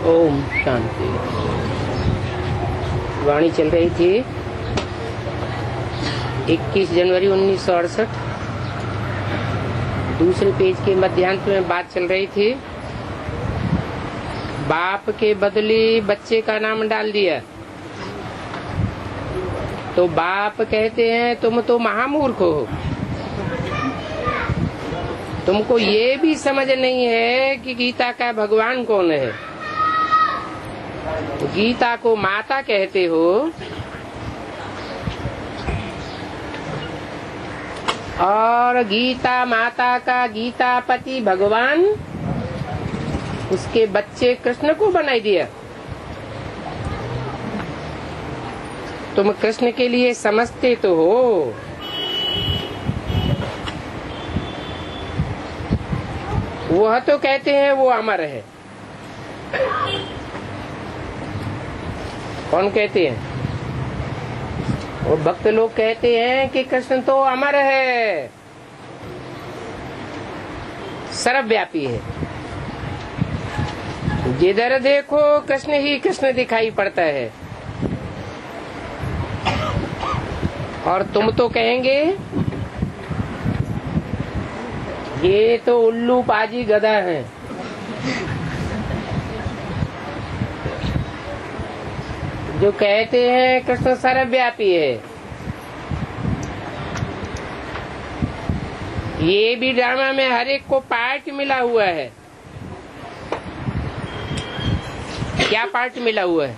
ओम शांति। वाणी चल रही थी 21 जनवरी 1968। दूसरे पेज के मध्यांत में बात चल रही थी, बाप के बदले बच्चे का नाम डाल दिया तो बाप कहते हैं तुम तो महामूर्ख हो, तुमको ये भी समझ नहीं है कि गीता का भगवान कौन है। गीता को माता कहते हो और गीता माता का गीतापति भगवान उसके बच्चे कृष्ण को बनाई दिया। तुम कृष्ण के लिए समझते तो हो, वह तो कहते हैं वो अमर है। कौन कहते हैं? वो भक्त लोग कहते हैं कि कृष्ण तो अमर है, सर्वव्यापी है, जिधर देखो कृष्ण ही कृष्ण दिखाई पड़ता है। और तुम तो कहेंगे ये तो उल्लू पाजी गधा है। जो कहते हैं कृष्ण सर्वव्यापी है, ये भी ड्रामा में हर एक को पार्ट मिला हुआ है। क्या पार्ट मिला हुआ है?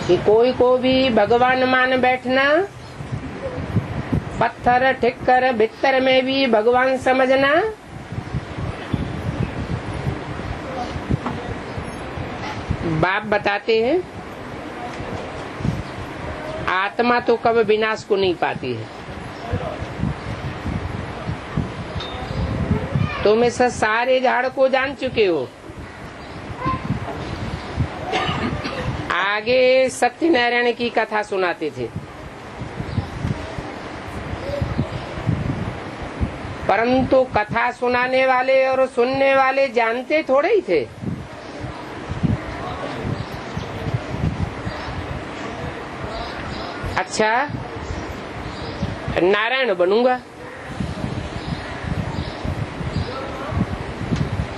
कि कोई को भी भगवान मान बैठना, पत्थर ठिक्कर भीतर में भी भगवान समझना, बाप बताते हैं आत्मा तो कभी विनाश को नहीं पाती है। तुम इस सारे झाड़ को जान चुके हो। आगे सत्यनारायण की कथा सुनाते थे, परंतु कथा सुनाने वाले और सुनने वाले जानते थोड़े ही थे। अच्छा, नारायण बनूंगा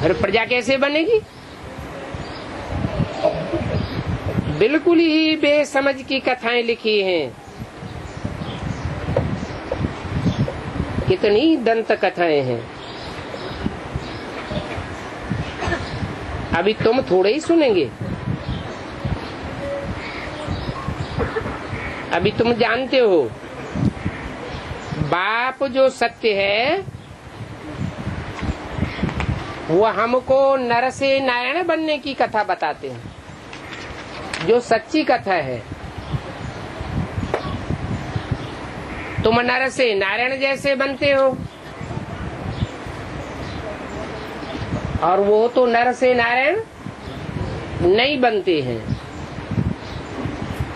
और प्रजा कैसे बनेगी? बिल्कुल ही बेसमझ की कथाएं लिखी हैं। कितनी दंत कथाएं हैं। अभी तुम थोड़े ही सुनेंगे, अभी तुम जानते हो बाप जो सत्य है वो हमको नर से नारायण बनने की कथा बताते हैं, जो सच्ची कथा है। तुम नर से नारायण जैसे बनते हो और वो तो नर से नारायण नहीं बनते हैं।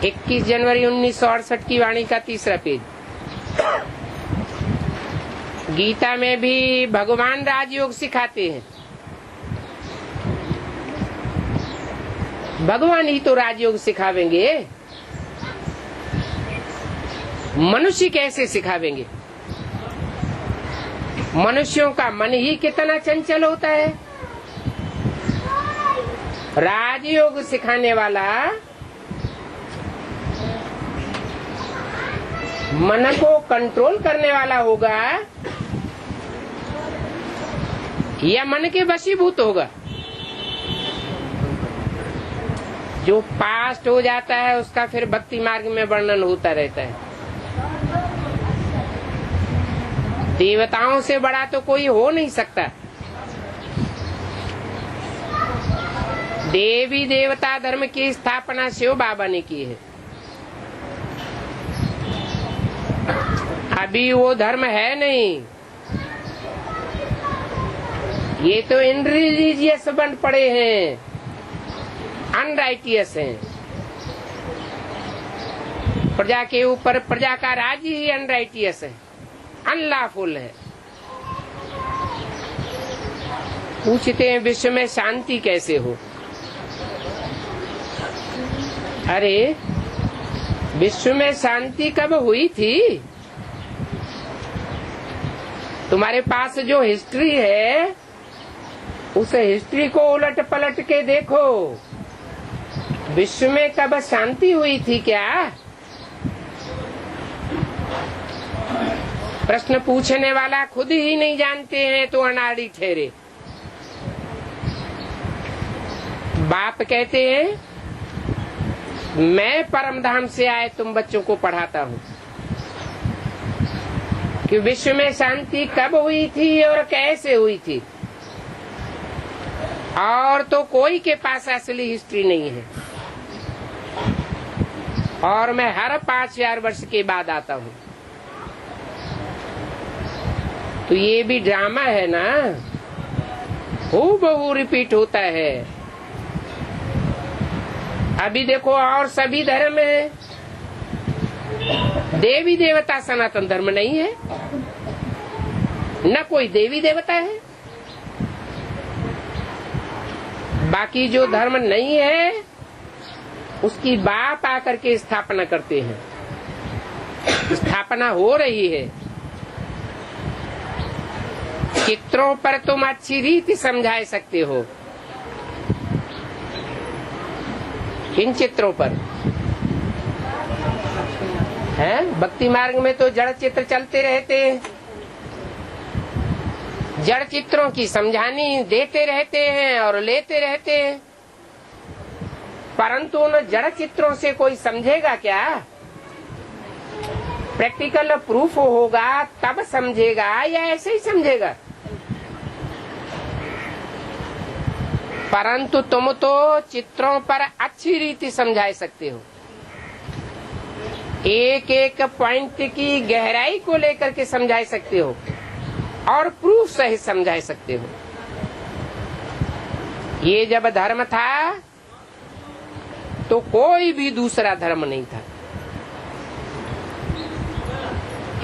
21 जनवरी 1968 की वाणी का तीसरा पेज। गीता में भी भगवान राजयोग सिखाते हैं। भगवान ही तो राजयोग सिखावेंगे, मनुष्य कैसे सिखावेंगे? मनुष्यों का मन ही कितना चंचल होता है। राजयोग सिखाने वाला मन को कंट्रोल करने वाला होगा या मन के वशीभूत होगा? जो पास्ट हो जाता है उसका फिर भक्ति मार्ग में वर्णन होता रहता है। देवताओं से बड़ा तो कोई हो नहीं सकता। देवी देवता धर्म की स्थापना शिव बाबा ने की है। अभी वो धर्म है नहीं, ये तो इनरिलीजियस बन पड़े हैं, अनराइटियस हैं। प्रजा के ऊपर प्रजा का राज ही अनराइटियस है, अनलॉफुल है। पूछते हैं विश्व में शांति कैसे हो। अरे विश्व में शांति कब हुई थी? तुम्हारे पास जो हिस्ट्री है उस हिस्ट्री को उलट पलट के देखो। विश्व में कब शांति हुई थी क्या? प्रश्न पूछने वाला खुद ही नहीं जानते हैं तो अनाड़ी ठहरे। बाप कहते हैं मैं परमधाम से आए तुम बच्चों को पढ़ाता हूँ कि विश्व में शांति कब हुई थी और कैसे हुई थी। और तो कोई के पास असली हिस्ट्री नहीं है। और मैं हर 5000 वर्ष के बाद आता हूँ। तो ये भी ड्रामा है ना, हूबहू रिपीट होता है। अभी देखो और सभी धर्म है, देवी देवता सनातन धर्म नहीं है, न कोई देवी देवता है। बाकी जो धर्म नहीं है उसकी बाप आकर के स्थापना करते हैं। स्थापना हो रही है। चित्रों पर तुम अच्छी रीति समझा सकते हो। किन चित्रों पर है? भक्ति मार्ग में तो जड़ चित्र चलते रहते हैं। जड़ चित्रों की समझानी देते रहते हैं और लेते रहते हैं, परंतु उन जड़ चित्रों से कोई समझेगा क्या? प्रैक्टिकल प्रूफ होगा तब समझेगा या ऐसे ही समझेगा? परंतु तुम तो चित्रों पर अच्छी रीति समझा सकते हो। एक एक पॉइंट की गहराई को लेकर के समझा सकते हो और प्रूफ सहित समझा सकते हो। ये जब धर्म था तो कोई भी दूसरा धर्म नहीं था।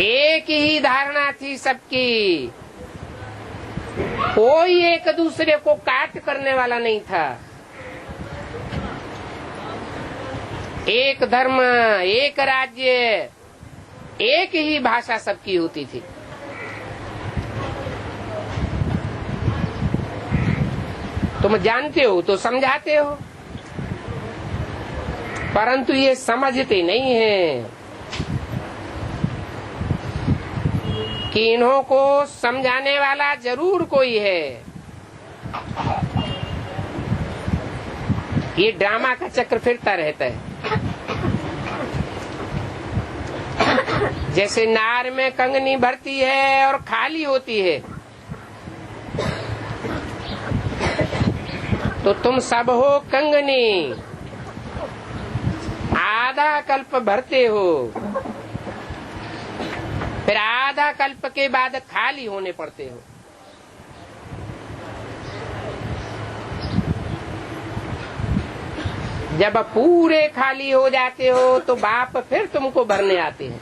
एक ही धारणा थी सबकी। कोई एक दूसरे को काट करने वाला नहीं था। एक धर्म, एक राज्य, एक ही भाषा सबकी होती थी। तुम जानते हो तो समझाते हो, परंतु ये समझते नहीं है कि इन्हों को समझाने वाला जरूर कोई है। ये ड्रामा का चक्र फिरता रहता है। जैसे नार में कंगनी भरती है और खाली होती है, तो तुम सब हो कंगनी, आधा कल्प भरते हो, फिर आधा कल्प के बाद खाली होने पड़ते हो। जब पूरे खाली हो जाते हो तो बाप फिर तुमको भरने आते हैं।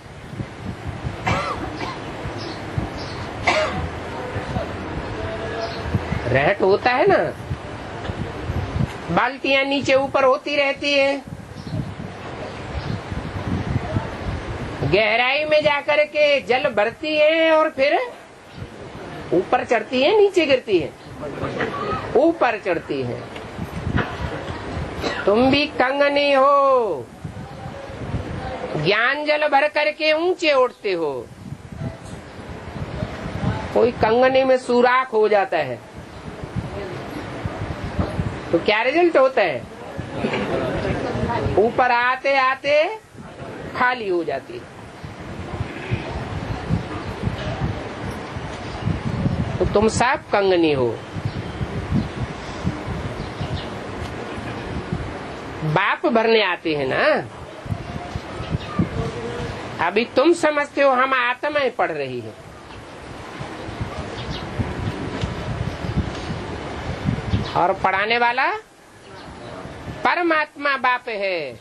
रहट होता है ना, बाल्टियां नीचे ऊपर होती रहती है, गहराई में जाकर के जल भरती है और फिर ऊपर चढ़ती है, नीचे गिरती है, ऊपर चढ़ती है। तुम भी कंगनी हो, ज्ञान जल भर करके ऊंचे उठते हो। कोई कंगनी में सुराख हो जाता है तो क्या रिजल्ट होता है? ऊपर आते आते खाली हो जाती है। तो तुम सब कंगनी हो। बाप भरने आते हैं ना। अभी तुम समझते हो हम आत्माएं पढ़ रही है, और पढ़ाने वाला परमात्मा बाप है।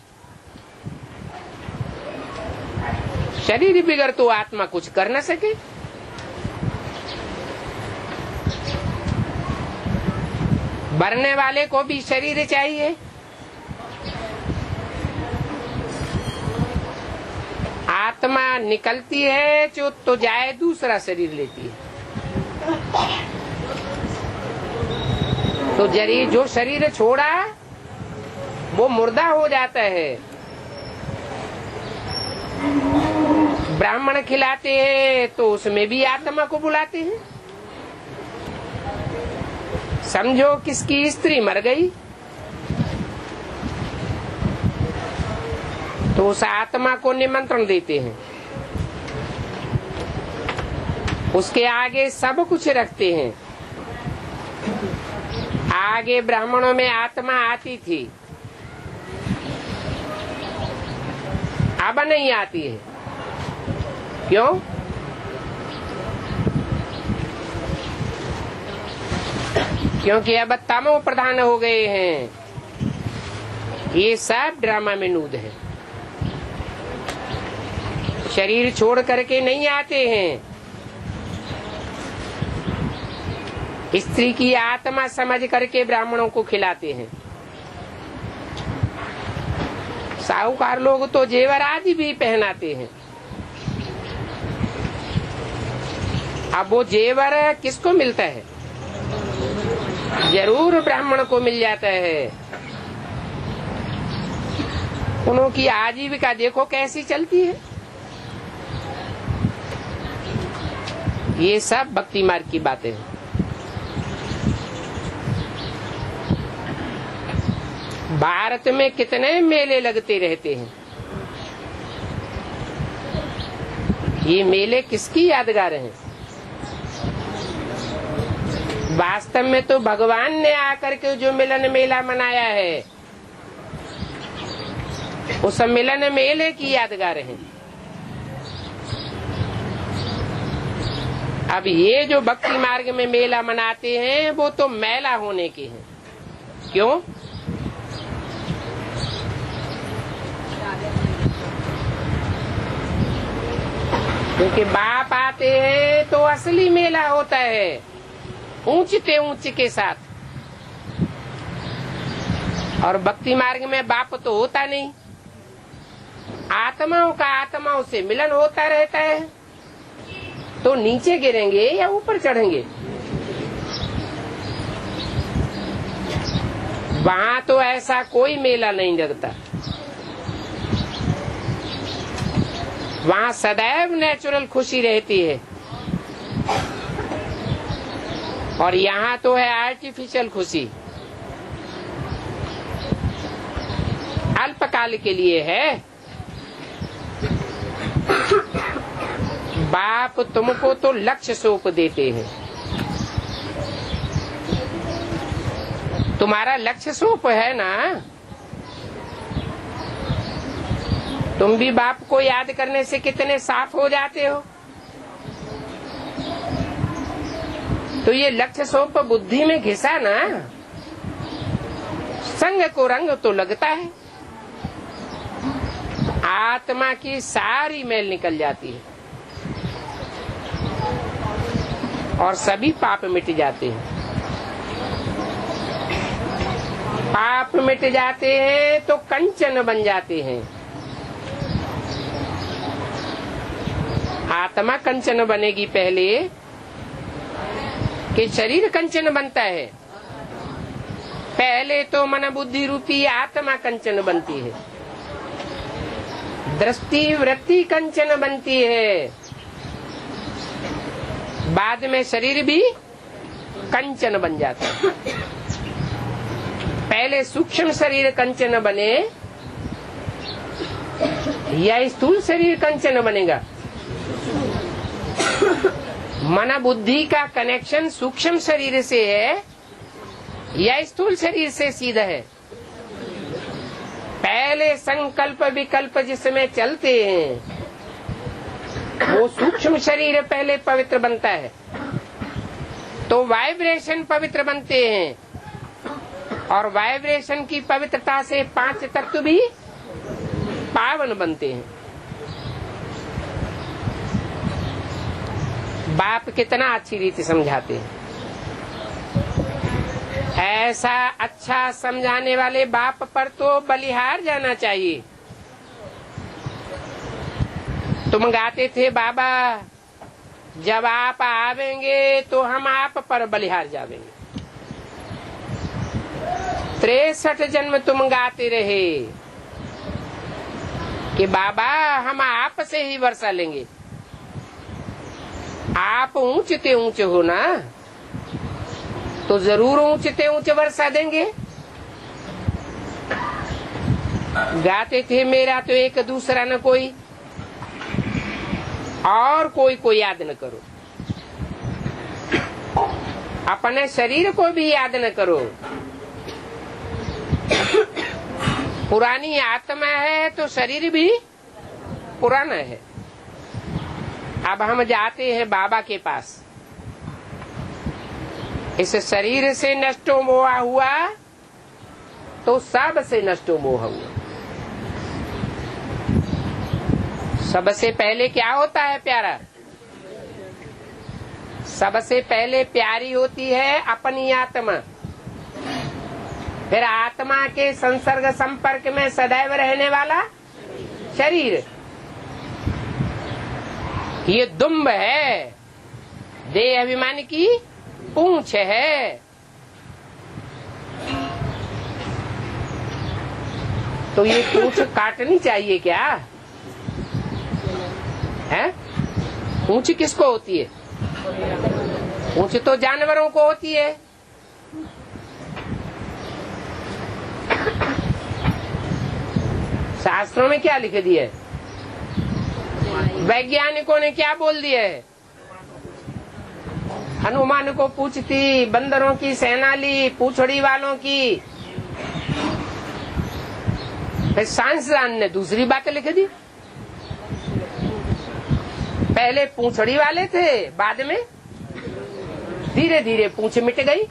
शरीर बिगड़ तो आत्मा कुछ कर न सके। मरने वाले को भी शरीर चाहिए। आत्मा निकलती है तो जाए दूसरा शरीर लेती है। तो जो शरीर छोड़ा वो मुर्दा हो जाता है। ब्राह्मण खिलाते हैं तो उसमें भी आत्मा को बुलाते हैं। समझो किसकी स्त्री मर गई तो उस आत्मा को निमंत्रण देते हैं, उसके आगे सब कुछ रखते हैं। आगे ब्राह्मणों में आत्मा आती थी, अब नहीं आती है। क्यों? क्योंकि अब तमो प्रधान हो गए हैं। ये सब ड्रामा में नूद है। शरीर छोड़ करके नहीं आते हैं, स्त्री की आत्मा समझ करके ब्राह्मणों को खिलाते हैं। साहूकार लोग तो जेवर आदि भी पहनाते हैं। अब वो जेवर किसको मिलता है? जरूर ब्राह्मण को मिल जाता है। उनकी आजीविका देखो कैसी चलती है। ये सब भक्ति मार्ग की बातें हैं। भारत में कितने मेले लगते रहते हैं। ये मेले किसकी यादगार हैं? वास्तव में तो भगवान ने आकर के जो मिलन मेला मनाया है, उस मिलन मेले की यादगार है। अब ये जो भक्ति मार्ग में मेला मनाते हैं वो तो मेला होने के हैं। क्यों? क्योंकि बाप आते हैं तो असली मेला होता है, ऊंचते ऊंच के साथ। और भक्ति मार्ग में बाप तो होता नहीं, आत्माओं का आत्माओं से मिलन होता रहता है। तो नीचे गिरेंगे या ऊपर चढ़ेंगे? वहाँ तो ऐसा कोई मेला नहीं लगता। वहाँ सदैव नेचुरल खुशी रहती है। और यहाँ तो है आर्टिफिशियल खुशी, अल्पकाल के लिए है। बाप तुमको तो लक्ष्य सौंप देते हैं, तुम्हारा लक्ष्य सौंप है ना। तुम भी बाप को याद करने से कितने साफ हो जाते हो। तो ये लक्ष्य सौंप बुद्धि में घिसा ना, संग को रंग तो लगता है। आत्मा की सारी मैल निकल जाती है और सभी पाप मिट जाते हैं। पाप मिट जाते हैं तो कंचन बन जाते हैं। आत्मा कंचन बनेगी पहले कि शरीर कंचन बनता है। पहले तो मन बुद्धि रूपी आत्मा कंचन बनती है, दृष्टि वृत्ति कंचन बनती है, बाद में शरीर भी कंचन बन जाता है। पहले सूक्ष्म शरीर कंचन बने या स्थूल शरीर कंचन बनेगा? मन बुद्धि का कनेक्शन सूक्ष्म शरीर से है या स्थूल शरीर से सीधा है? पहले संकल्प विकल्प जिसमें चलते हैं वो सूक्ष्म शरीर पहले पवित्र बनता है, तो वाइब्रेशन पवित्र बनते हैं और वाइब्रेशन की पवित्रता से 5 तत्व भी पावन बनते हैं। बाप कितना अच्छी रीति समझाते हैं। ऐसा अच्छा समझाने वाले बाप पर तो बलिहार जाना चाहिए। तुम गाते थे बाबा, जब आप आवेंगे तो हम आप पर बलिहार जावेंगे। 63 जन्म तुम गाते रहे कि बाबा हम आप से ही वर्षा लेंगे। आप ऊंचते ऊंचे हो ना, तो जरूर ऊंचते ऊंचे वर्षा देंगे। गाते थे मेरा तो एक दूसरा न कोई, और कोई याद न करो। अपने शरीर को भी याद न करो। पुरानी आत्मा है तो शरीर भी पुराना है। अब हम जाते हैं बाबा के पास। इस शरीर से नष्टो मोहा हुआ तो सब से नष्टो मोह हुआ। सबसे पहले क्या होता है प्यारा? सबसे पहले प्यारी होती है अपनी आत्मा, फिर आत्मा के संसर्ग संपर्क में सदैव रहने वाला शरीर। ये दुम्ब है, देह अभिमान की पूंछ है। तो ये पूंछ काटनी चाहिए क्या है? पूंछ किसको होती है? पूंछ तो जानवरों को होती है। शास्त्रों में क्या लिख दिया है? वैज्ञानिकों ने क्या बोल दिया है? हनुमान को पूछती, बंदरों की सेना ली, पूंछड़ी वालों की। फिर साइंसदान ने दूसरी बात लिख दी। पहले पूंछड़ी वाले थे, बाद में धीरे धीरे पूंछ मिट गई।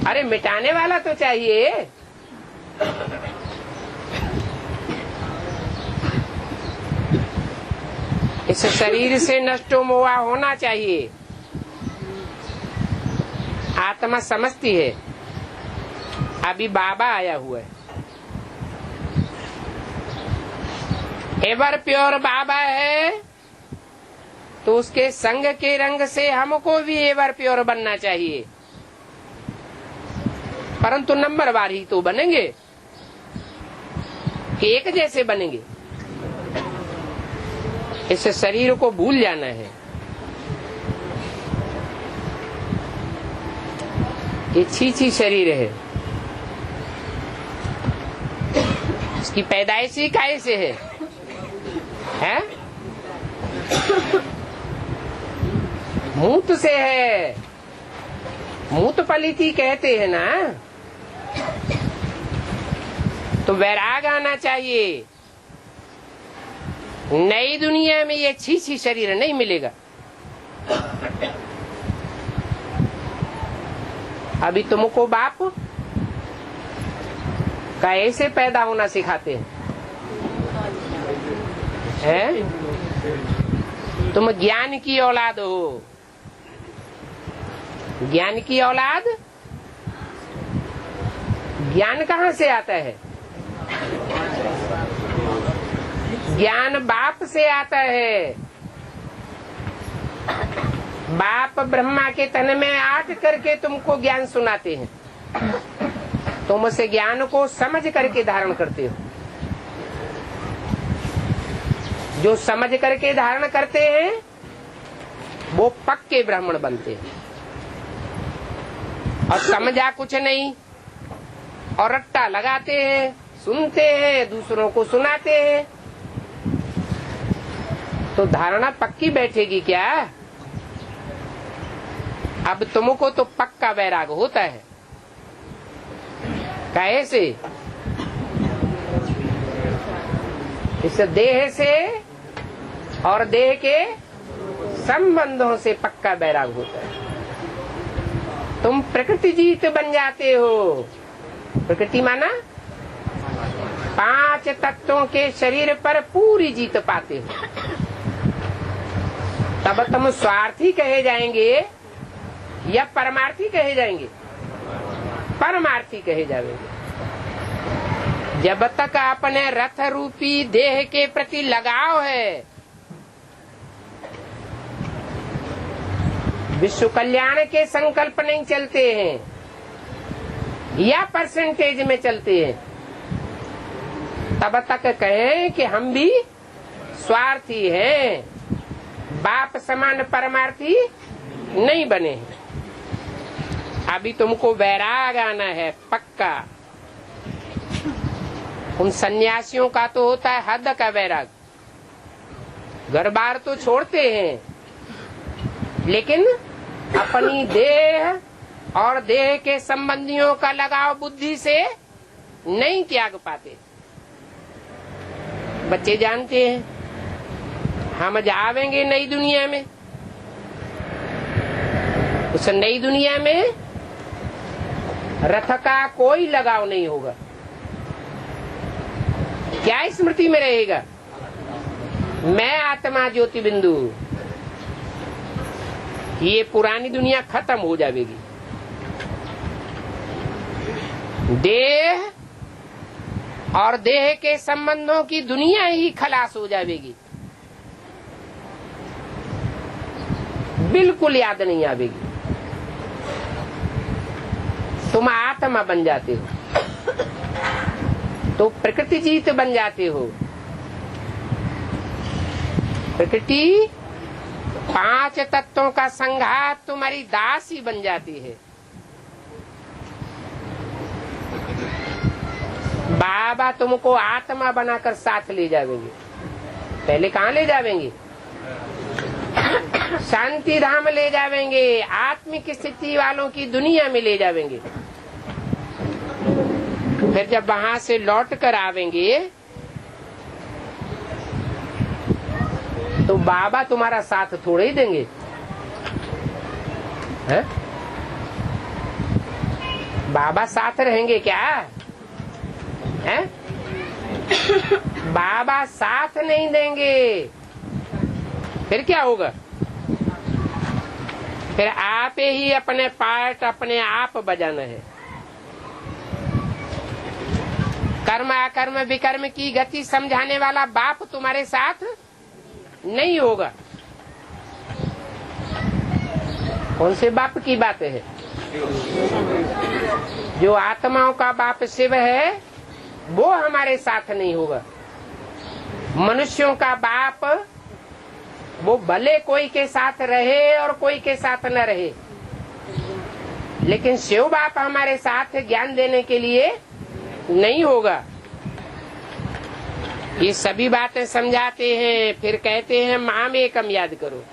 अरे मिटाने वाला तो चाहिए। इस शरीर से नष्टो मोहा होना चाहिए। आत्मा समझती है। अभी बाबा आया हुआ है, एवर प्योर बाबा है, तो उसके संग के रंग से हमको भी एवर प्योर बनना चाहिए। परंतु नंबरवार ही तो बनेंगे, एक जैसे बनेंगे। इस शरीर को भूल जाना है। ये छी शरीर है। इसकी पैदाइश ही कैसे है? मूत से है। मूत पलिती कहते हैं ना। तो वैराग आना चाहिए। नई दुनिया में ये छी शरीर नहीं मिलेगा। अभी तुमको बाप कैसे पैदा होना सिखाते हैं? तुम ज्ञान की औलाद हो। ज्ञान की औलाद, ज्ञान कहाँ से आता है? ज्ञान बाप से आता है। बाप ब्रह्मा के तन में आट करके तुमको ज्ञान सुनाते हैं। तुम उस ज्ञान को समझ करके धारण करते हो। जो समझ करके धारण करते हैं वो पक्के ब्राह्मण बनते हैं। और समझा कुछ नहीं और रट्टा लगाते हैं, सुनते हैं, दूसरों को सुनाते हैं, तो धारणा पक्की बैठेगी क्या? अब तुमको तो पक्का वैराग होता है। कैसे? इस देह से और देह के संबंधों से पक्का वैराग होता है। तुम प्रकृति जीत बन जाते हो। प्रकृति माना 5 तत्वों के शरीर पर पूरी जीत पाते हो। तब तुम स्वार्थी कहे जाएंगे या परमार्थी कहे जाएंगे? परमार्थी कहे जावेंगे। जब तक अपने रथ रूपी देह के प्रति लगाव है, विश्व कल्याण के संकल्प नहीं चलते हैं या परसेंटेज में चलते हैं, तब तक कहें कि हम भी स्वार्थी हैं, बाप समान परमार्थी नहीं बने हैं। अभी तुमको वैराग आना है पक्का। उन सन्यासियों का तो होता है हद का वैराग, घर बार तो छोड़ते हैं, लेकिन अपनी देह और देह के संबंधियों का लगाव बुद्धि से नहीं त्याग पाते। बच्चे जानते हैं हम जावेंगे नई दुनिया में, उस नई दुनिया में रथ का कोई लगाव नहीं होगा। क्या स्मृति में रहेगा? मैं आत्मा ज्योति बिंदु। ये पुरानी दुनिया खत्म हो जाएगी। देह और देह के संबंधों की दुनिया ही खलास हो जाएगी, बिल्कुल याद नहीं आवेगी। तुम आत्मा बन जाते हो तो प्रकृति जीत बन जाते हो। प्रकृति 5 तत्वों का संघात तुम्हारी दासी बन जाती है। बाबा तुमको आत्मा बनाकर साथ ले जावेंगे। पहले कहाँ ले जावेंगे? शांति धाम ले जावेंगे, आत्मिक स्थिति वालों की दुनिया में ले जावेंगे। फिर जब वहां से लौट कर आवेंगे तो बाबा तुम्हारा साथ थोड़े ही देंगे, है? बाबा साथ रहेंगे क्या? है? बाबा साथ नहीं देंगे। फिर क्या होगा? फिर आप ही अपने पार्ट अपने आप बजाना है। कर्म अकर्म विकर्म की गति समझाने वाला बाप तुम्हारे साथ नहीं होगा। कौन से बाप की बात है? जो आत्माओं का बाप शिव है वो हमारे साथ नहीं होगा। मनुष्यों का बाप वो भले कोई के साथ रहे और कोई के साथ न रहे, लेकिन शिव बाप हमारे साथ ज्ञान देने के लिए नहीं होगा। ये सभी बातें समझाते हैं, फिर कहते हैं माम एकम याद करो।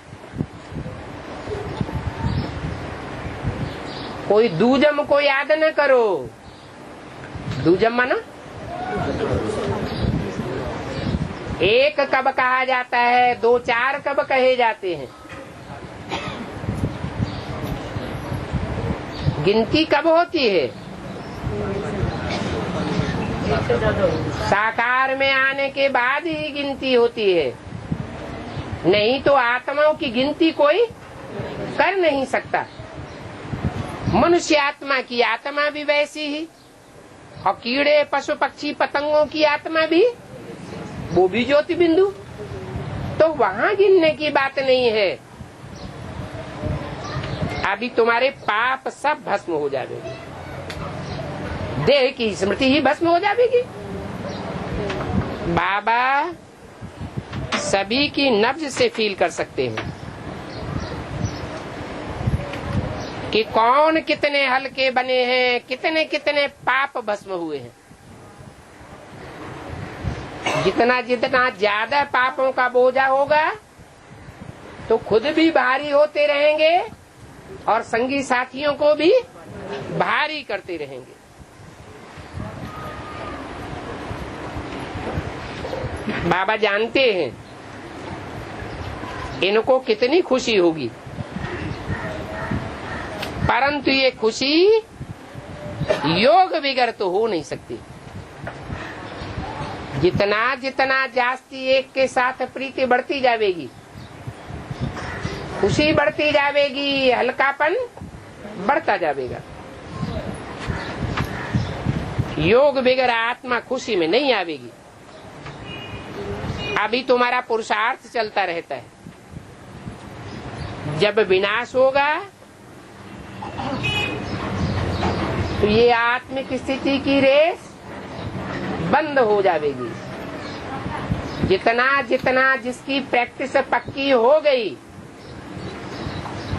कोई दूजम को याद न करो। दूजम माना एक कब कहा जाता है, 2 4 कब कहे जाते हैं? गिनती कब होती है? साकार में आने के बाद ही गिनती होती है, नहीं तो आत्माओं की गिनती कोई कर नहीं सकता। मनुष्य आत्मा की आत्मा भी वैसी ही, और कीड़े पशु पक्षी पतंगों की आत्मा भी वो भी ज्योति बिंदु। तो वहां गिनने की बात नहीं है। अभी तुम्हारे पाप सब भस्म हो जाएंगे, देह की स्मृति ही भस्म हो जाएगी। बाबा सभी की नब्ज से फील कर सकते हैं कि कौन कितने हल्के बने हैं, कितने कितने पाप भस्म हुए हैं। जितना जितना ज्यादा पापों का बोझा होगा तो खुद भी भारी होते रहेंगे और संगी साथियों को भी भारी करते रहेंगे। बाबा जानते हैं इनको कितनी खुशी होगी, परंतु ये खुशी योग बिगर तो हो नहीं सकती। जितना जितना जास्ती एक के साथ प्रीति बढ़ती जाएगी, खुशी बढ़ती जाएगी, हल्कापन बढ़ता जाएगा। योग बगैर आत्मा खुशी में नहीं आवेगी। अभी तुम्हारा पुरुषार्थ चलता रहता है, जब विनाश होगा तो ये आत्मिक स्थिति की रेस बंद हो जाएगी। जितना जितना जिसकी प्रैक्टिस पक्की हो गई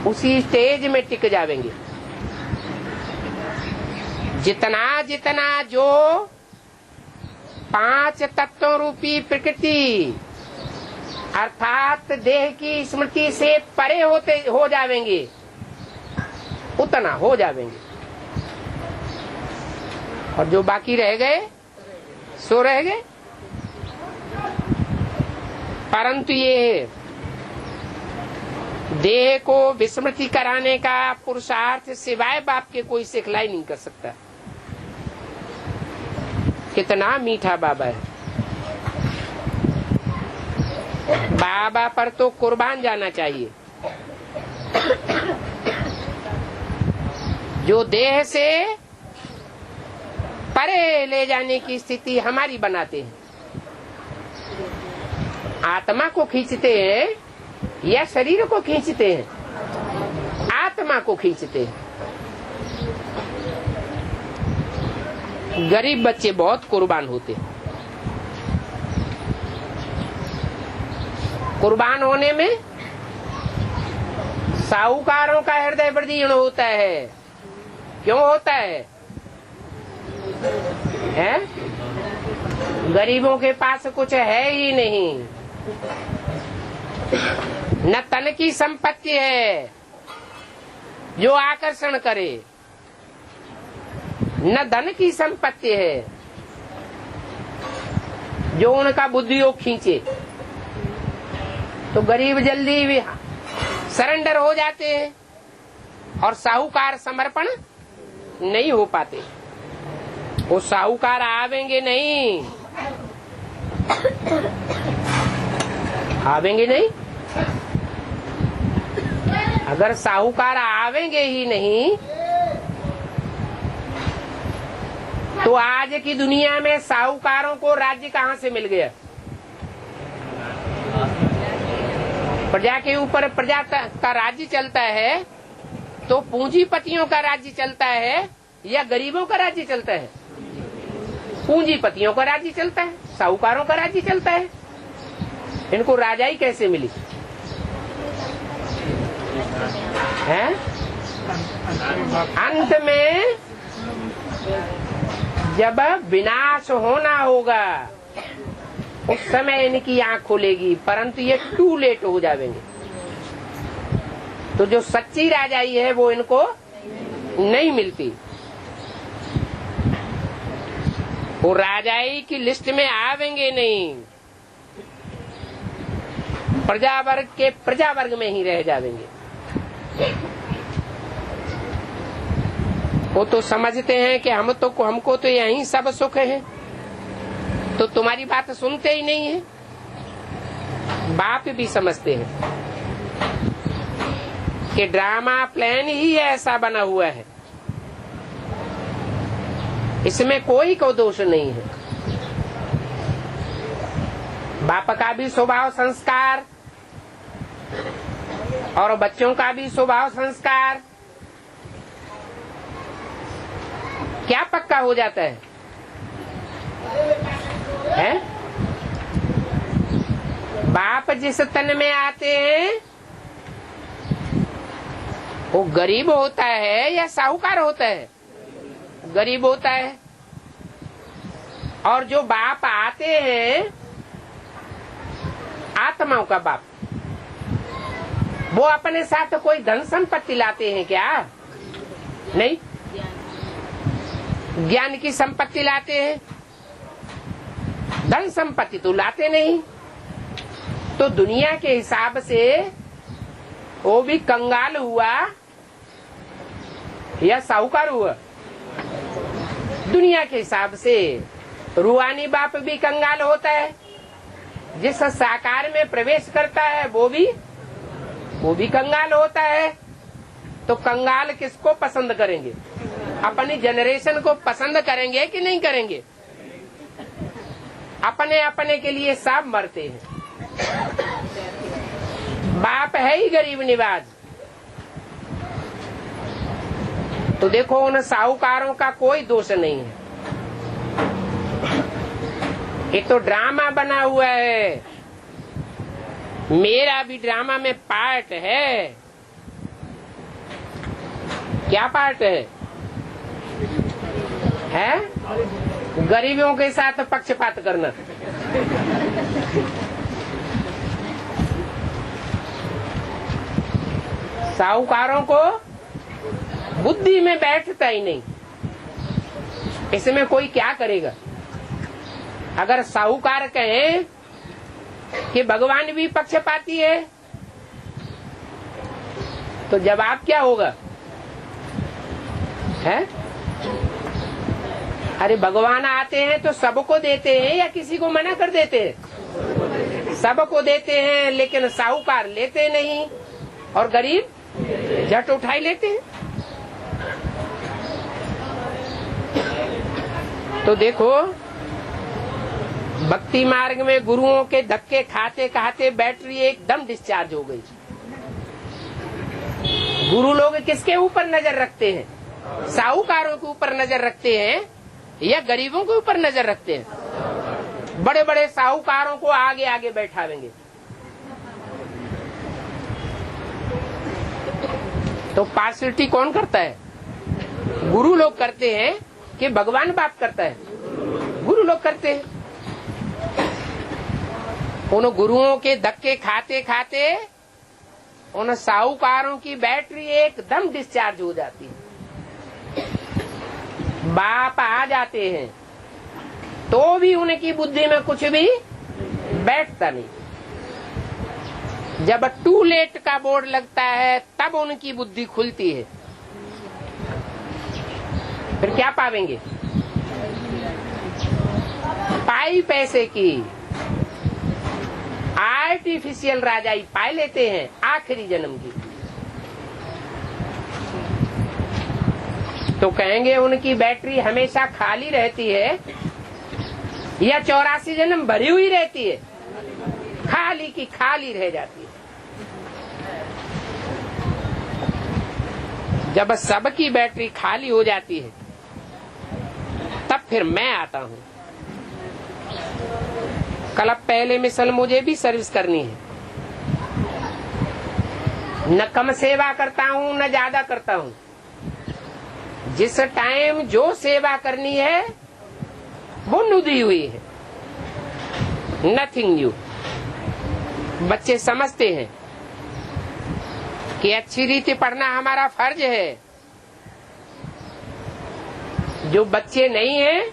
उसी स्टेज में टिक जाएंगे। जितना जितना जो 5 तत्वों रूपी प्रकृति अर्थात देह की स्मृति से परे हो जाएंगे, उतना हो जाएंगे। और जो बाकी रह गए सो रह गए। परंतु ये देह को विस्मृति कराने का पुरुषार्थ सिवाय बाप के कोई सिखलाई नहीं कर सकता। कितना मीठा बाबा है। बाबा पर तो कुर्बान जाना चाहिए। जो देह से परे ले जाने की स्थिति हमारी बनाते हैं। आत्मा को खींचते हैं या शरीर को खींचते हैं? आत्मा को खींचते हैं। गरीब बच्चे बहुत कुर्बान होते हैं। कुर्बान होने में साहूकारों का हृदय बदीर्ण होता है। क्यों होता है? गरीबों के पास कुछ है ही नहीं, न तन की संपत्ति है जो आकर्षण करे, न धन की संपत्ति है जो उनका बुद्धियोग खींचे। तो गरीब जल्दी भी सरेंडर हो जाते हैं और साहूकार समर्पण नहीं हो पाते। वो साहूकार आवेंगे नहीं, आवेंगे नहीं। अगर साहूकार आवेंगे ही नहीं तो आज की दुनिया में साहूकारों को राज्य कहाँ से मिल गया? प्रजा के ऊपर प्रजा का राज्य चलता है तो पूंजीपतियों का राज्य चलता है या गरीबों का राज्य चलता है? पूंजीपतियों का राज्य चलता है, साहूकारों का राज्य चलता है। इनको राजाई कैसे मिली है? अंत में जब विनाश होना होगा उस समय इनकी आंख खुलेगी, परंतु ये टू लेट हो जाएंगे। तो जो सच्ची राजाई है वो इनको नहीं मिलती। वो राजाई की लिस्ट में आवेंगे नहीं, प्रजावर्ग के प्रजावर्ग में ही रह जाएंगे। वो तो समझते हैं कि हमको तो यहीं सब सुख है, तो तुम्हारी बात सुनते ही नहीं है। बाप भी समझते हैं कि ड्रामा प्लान ही ऐसा बना हुआ है, इसमें कोई को दोष नहीं है। बाप का भी स्वभाव संस्कार और बच्चों का भी स्वभाव संस्कार क्या पक्का हो जाता है? बाप जिस तन में आते हैं वो गरीब होता है या साहूकार होता है? गरीब होता है। और जो बाप आते हैं आत्माओं का बाप, वो अपने साथ कोई धन संपत्ति लाते हैं क्या? नहीं। ज्ञान की संपत्ति लाते हैं, धन संपत्ति तो लाते नहीं। तो दुनिया के हिसाब से वो भी कंगाल हुआ या साहूकार हुआ? दुनिया के हिसाब से रूहानी बाप भी कंगाल होता है। जिस साकार में प्रवेश करता है वो भी कंगाल होता है। तो कंगाल किसको पसंद करेंगे? अपनी जनरेशन को पसंद करेंगे कि नहीं करेंगे? अपने अपने के लिए सब मरते हैं। बाप है ही गरीब निवाज। तो देखो उन साहूकारों का कोई दोष नहीं है। ये तो ड्रामा बना हुआ है। मेरा भी ड्रामा में पार्ट है। क्या पार्ट है? गरीबों के साथ पक्षपात करना। साहूकारों को बुद्धि में बैठता ही नहीं। इसमें कोई क्या करेगा? अगर साहूकार कहें कि भगवान भी पक्षपाती है तो जवाब क्या होगा? अरे भगवान आते हैं तो सबको देते हैं या किसी को मना कर देते हैं? सबको देते हैं, लेकिन साहूकार लेते नहीं और गरीब झट उठाई लेते हैं। तो देखो भक्ति मार्ग में गुरुओं के धक्के खाते खाते बैटरी एकदम डिस्चार्ज हो गई। गुरु लोग किसके ऊपर नजर रखते हैं? साहूकारों के ऊपर नजर रखते हैं या गरीबों के ऊपर नजर रखते हैं? बड़े बड़े साहूकारों को आगे आगे बैठावेंगे। तो पार्शियलिटी कौन करता है? गुरु लोग करते हैं कि भगवान बाप करता है? गुरु लोग करते हैं। उन गुरुओं के धक्के खाते खाते उन साहूकारों की बैटरी एकदम डिस्चार्ज हो जाती है। बाप आ जाते हैं तो भी उनकी बुद्धि में कुछ भी बैठता नहीं। जब टू लेट का बोर्ड लगता है तब उनकी बुद्धि खुलती है। फिर क्या पावेंगे? पाई पैसे की आर्टिफिशियल राजाई पाई लेते हैं आखिरी जन्म की। तो कहेंगे उनकी बैटरी हमेशा खाली रहती है या 84 जन्म भरी हुई रहती है? खाली की खाली रह जाती है। जब सबकी बैटरी खाली हो जाती है तब फिर मैं आता हूं। कल पहले मिसल मुझे भी सर्विस करनी है। न कम सेवा करता हूं न ज्यादा करता हूं। जिस टाइम जो सेवा करनी है वो नुदी हुई है। Nothing new. बच्चे समझते हैं कि अच्छी रीति पढ़ना हमारा फर्ज है। जो बच्चे नहीं हैं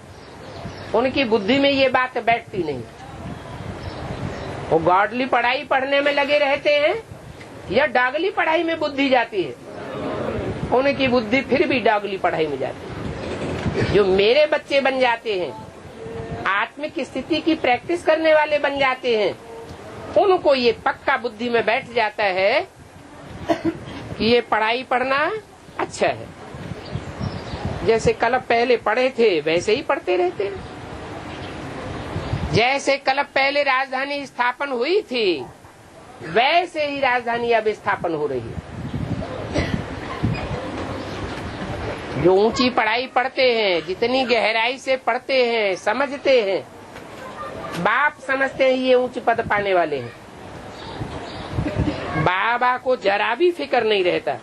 उनकी बुद्धि में ये बात बैठती नहीं। वो गॉडली पढ़ाई पढ़ने में लगे रहते हैं या डागली पढ़ाई में बुद्धि जाती है? उनकी बुद्धि फिर भी डागली पढ़ाई में जाती है। जो मेरे बच्चे बन जाते हैं, आत्मिक स्थिति की प्रैक्टिस करने वाले बन जाते हैं, उनको ये पक्का बुद्धि में बैठ जाता है कि ये पढ़ाई पढ़ना अच्छा है। जैसे कल पहले पढ़े थे वैसे ही पढ़ते रहते हैं। जैसे कल पहले राजधानी स्थापन हुई थी वैसे ही राजधानी अब स्थापन हो रही है। जो ऊंची पढ़ाई पढ़ते हैं, जितनी गहराई से पढ़ते हैं, समझते हैं, बाप समझते हैं ये ऊंच पद पाने वाले हैं। बाबा को जरा भी फिक्र नहीं रहता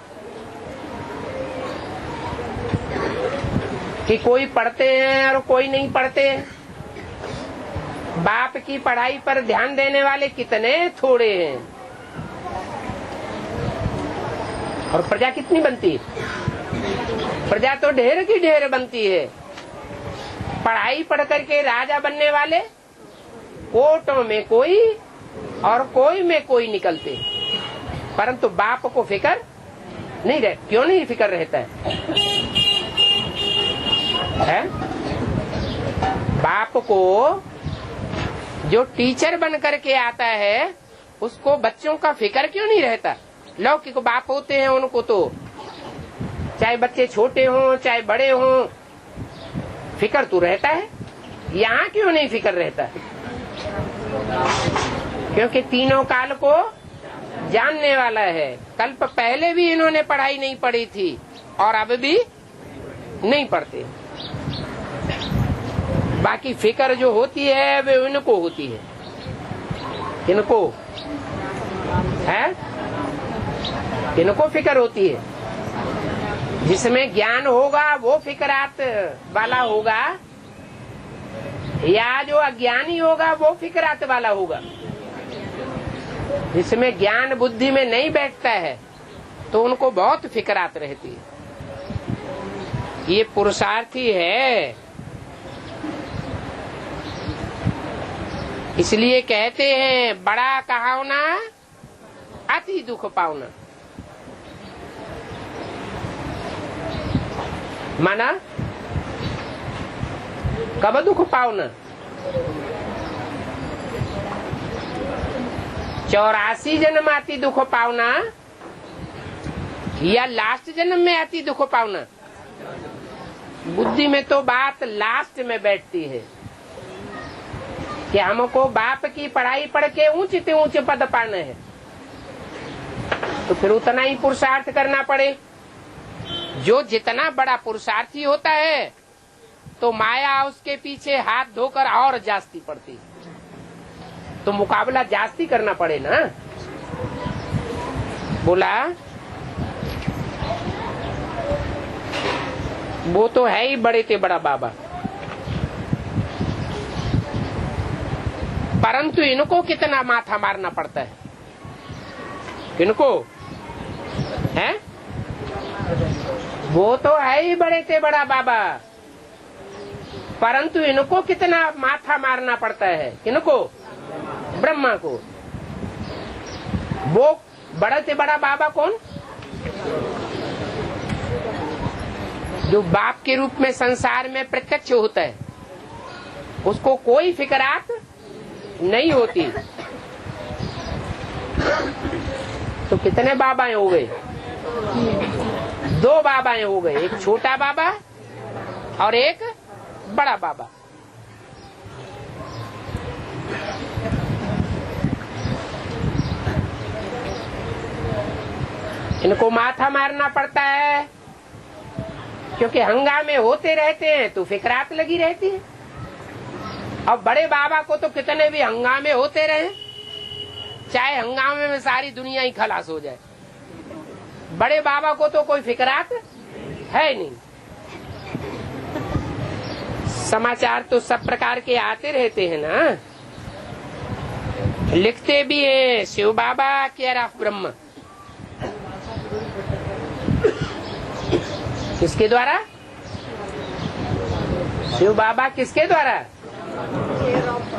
कि कोई पढ़ते हैं और कोई नहीं पढ़ते हैं। बाप की पढ़ाई पर ध्यान देने वाले कितने थोड़े हैं। और प्रजा कितनी बनती है? प्रजा तो ढेर की ढेर बनती है। पढ़ाई पढ़ करके राजा बनने वाले कोटों में कोई और कोई में कोई निकलते, परंतु बाप को फिक्र नहीं रहता। क्यों नहीं फिक्र रहता है? बाप को जो टीचर बन करके आता है उसको बच्चों का फिक्र क्यों नहीं रहता? लौकिक बाप होते हैं उनको तो चाहे बच्चे छोटे हों चाहे बड़े हों, फिक्र तो रहता है। यहाँ क्यों नहीं फिक्र रहता? क्योंकि तीनों काल को जानने वाला है। कल्प पहले भी इन्होंने पढ़ाई नहीं पढ़ी थी और अब भी नहीं पढ़ते। बाकी फिक्र जो होती है वे इनको होती है। इनको है, इनको फिक्र होती है। जिसमें ज्ञान होगा वो फिक्रात वाला होगा, या जो अज्ञानी होगा वो फिक्रात वाला होगा। जिसमें ज्ञान बुद्धि में नहीं बैठता है तो उनको बहुत फिक्रात रहती है। ये पुरुषार्थी है, इसलिए कहते हैं बड़ा कहावना अति दुख पावना। माना कब दुख पावना? 84 जन्म अति दुख पावना या लास्ट जन्म में अति दुख पावना? बुद्धि में तो बात लास्ट में बैठती है कि हमको बाप की पढ़ाई पढ़ के ऊंचे से ऊंचे पद पाना है, तो फिर उतना ही पुरुषार्थ करना पड़े। जो जितना बड़ा पुरुषार्थी होता है तो माया उसके पीछे हाथ धोकर और जास्ती पड़ती, तो मुकाबला जास्ती करना पड़े ना। बोला वो तो है ही बड़े से बड़ा बाबा, परंतु इनको कितना माथा मारना पड़ता है। इनको है, वो तो है ही बड़े से बड़ा बाबा, परंतु इनको कितना माथा मारना पड़ता है। इनको ब्रह्मा को। वो बड़े से बड़ा बाबा कौन? जो बाप के रूप में संसार में प्रत्यक्ष होता है, उसको कोई फिक्रात नहीं होती। तो कितने बाबाएं हो गए? 2 बाबाएं हो गए, एक छोटा बाबा और एक बड़ा बाबा। इनको माथा मारना पड़ता है क्योंकि हंगामे होते रहते हैं तो फिक्रात लगी रहती है। अब बड़े बाबा को तो कितने भी हंगामे होते रहे, चाहे हंगामे में सारी दुनिया ही खलास हो जाए, बड़े बाबा को तो कोई फिक्रात है नहीं। समाचार तो सब प्रकार के आते रहते हैं ना, लिखते भी हैं शिव बाबा केयर ऑफ ब्रह्म। किसके द्वारा? शिव बाबा किसके द्वारा?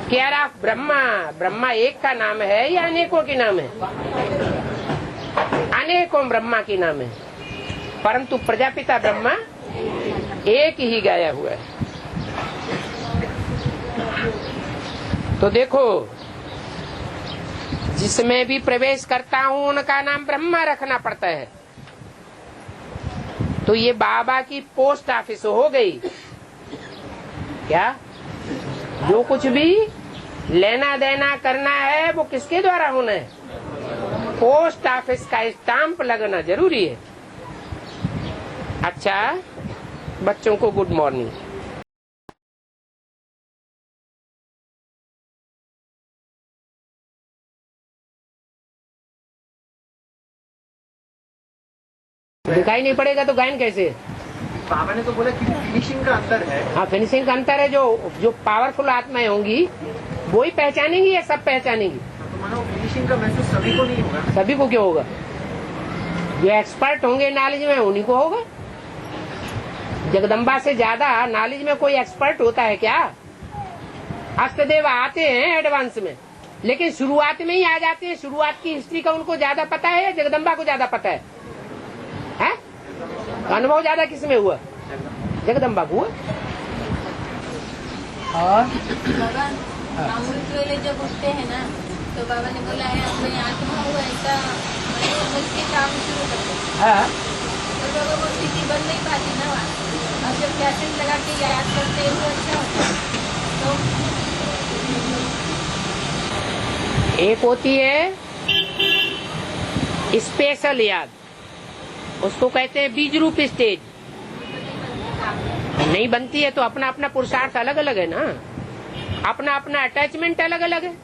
Care of Brahma. ब्रह्मा एक का नाम है या अनेकों के नाम है? अनेकों ब्रह्मा के नाम है, परंतु प्रजापिता ब्रह्मा एक ही गाया हुआ है। तो देखो, जिसमें भी प्रवेश करता हूँ उनका नाम ब्रह्मा रखना पड़ता है। तो ये बाबा की पोस्ट ऑफिस हो गई। क्या? जो कुछ भी लेना देना करना है वो किसके द्वारा होना है? पोस्ट ऑफिस का स्टाम्प लगना जरूरी है। अच्छा, बच्चों को गुड मॉर्निंग। दिखाई नहीं पड़ेगा तो गायन कैसे? बाबा ने तो बोला कि फिनिशिंग का अंतर है। हाँ, फिनिशिंग का अंतर है। जो पावरफुल आत्माएं होंगी वो ही पहचानेंगी या सब पहचानेंगी? तो मानो फिनिशिंग का महसूस सभी को नहीं होगा। सभी को क्यों होगा? जो एक्सपर्ट होंगे नॉलेज में उन्हीं को होगा। जगदम्बा से ज्यादा नॉलेज में कोई एक्सपर्ट होता है क्या? अष्टदेव आते हैं एडवांस में, लेकिन शुरुआत में ही आ जाते हैं। शुरुआत की हिस्ट्री का उनको ज्यादा पता है या जगदम्बा को ज्यादा पता है? अनुभव ज्यादा किसमें हुआ? जगदम्बा को हुआ। और बाबा अमृत वेले जब उठते हैं ना, तो बाबा ने बोला है अपने आत्मा हुआ ऐसा समझ के काम शुरू करते हैं। हाँ, तो लोगों को स्थिति बन नहीं पाती ना वहाँ। अब जब कैसेट लगा के याद करते हैं तो अच्छा होता है। तो एक होती है स्पेशल याद, उसको कहते हैं बीज रूप स्टेज। नहीं बनती है तो अपना अपना पुरुषार्थ अलग अलग है ना, अपना अपना अटैचमेंट अलग अलग है।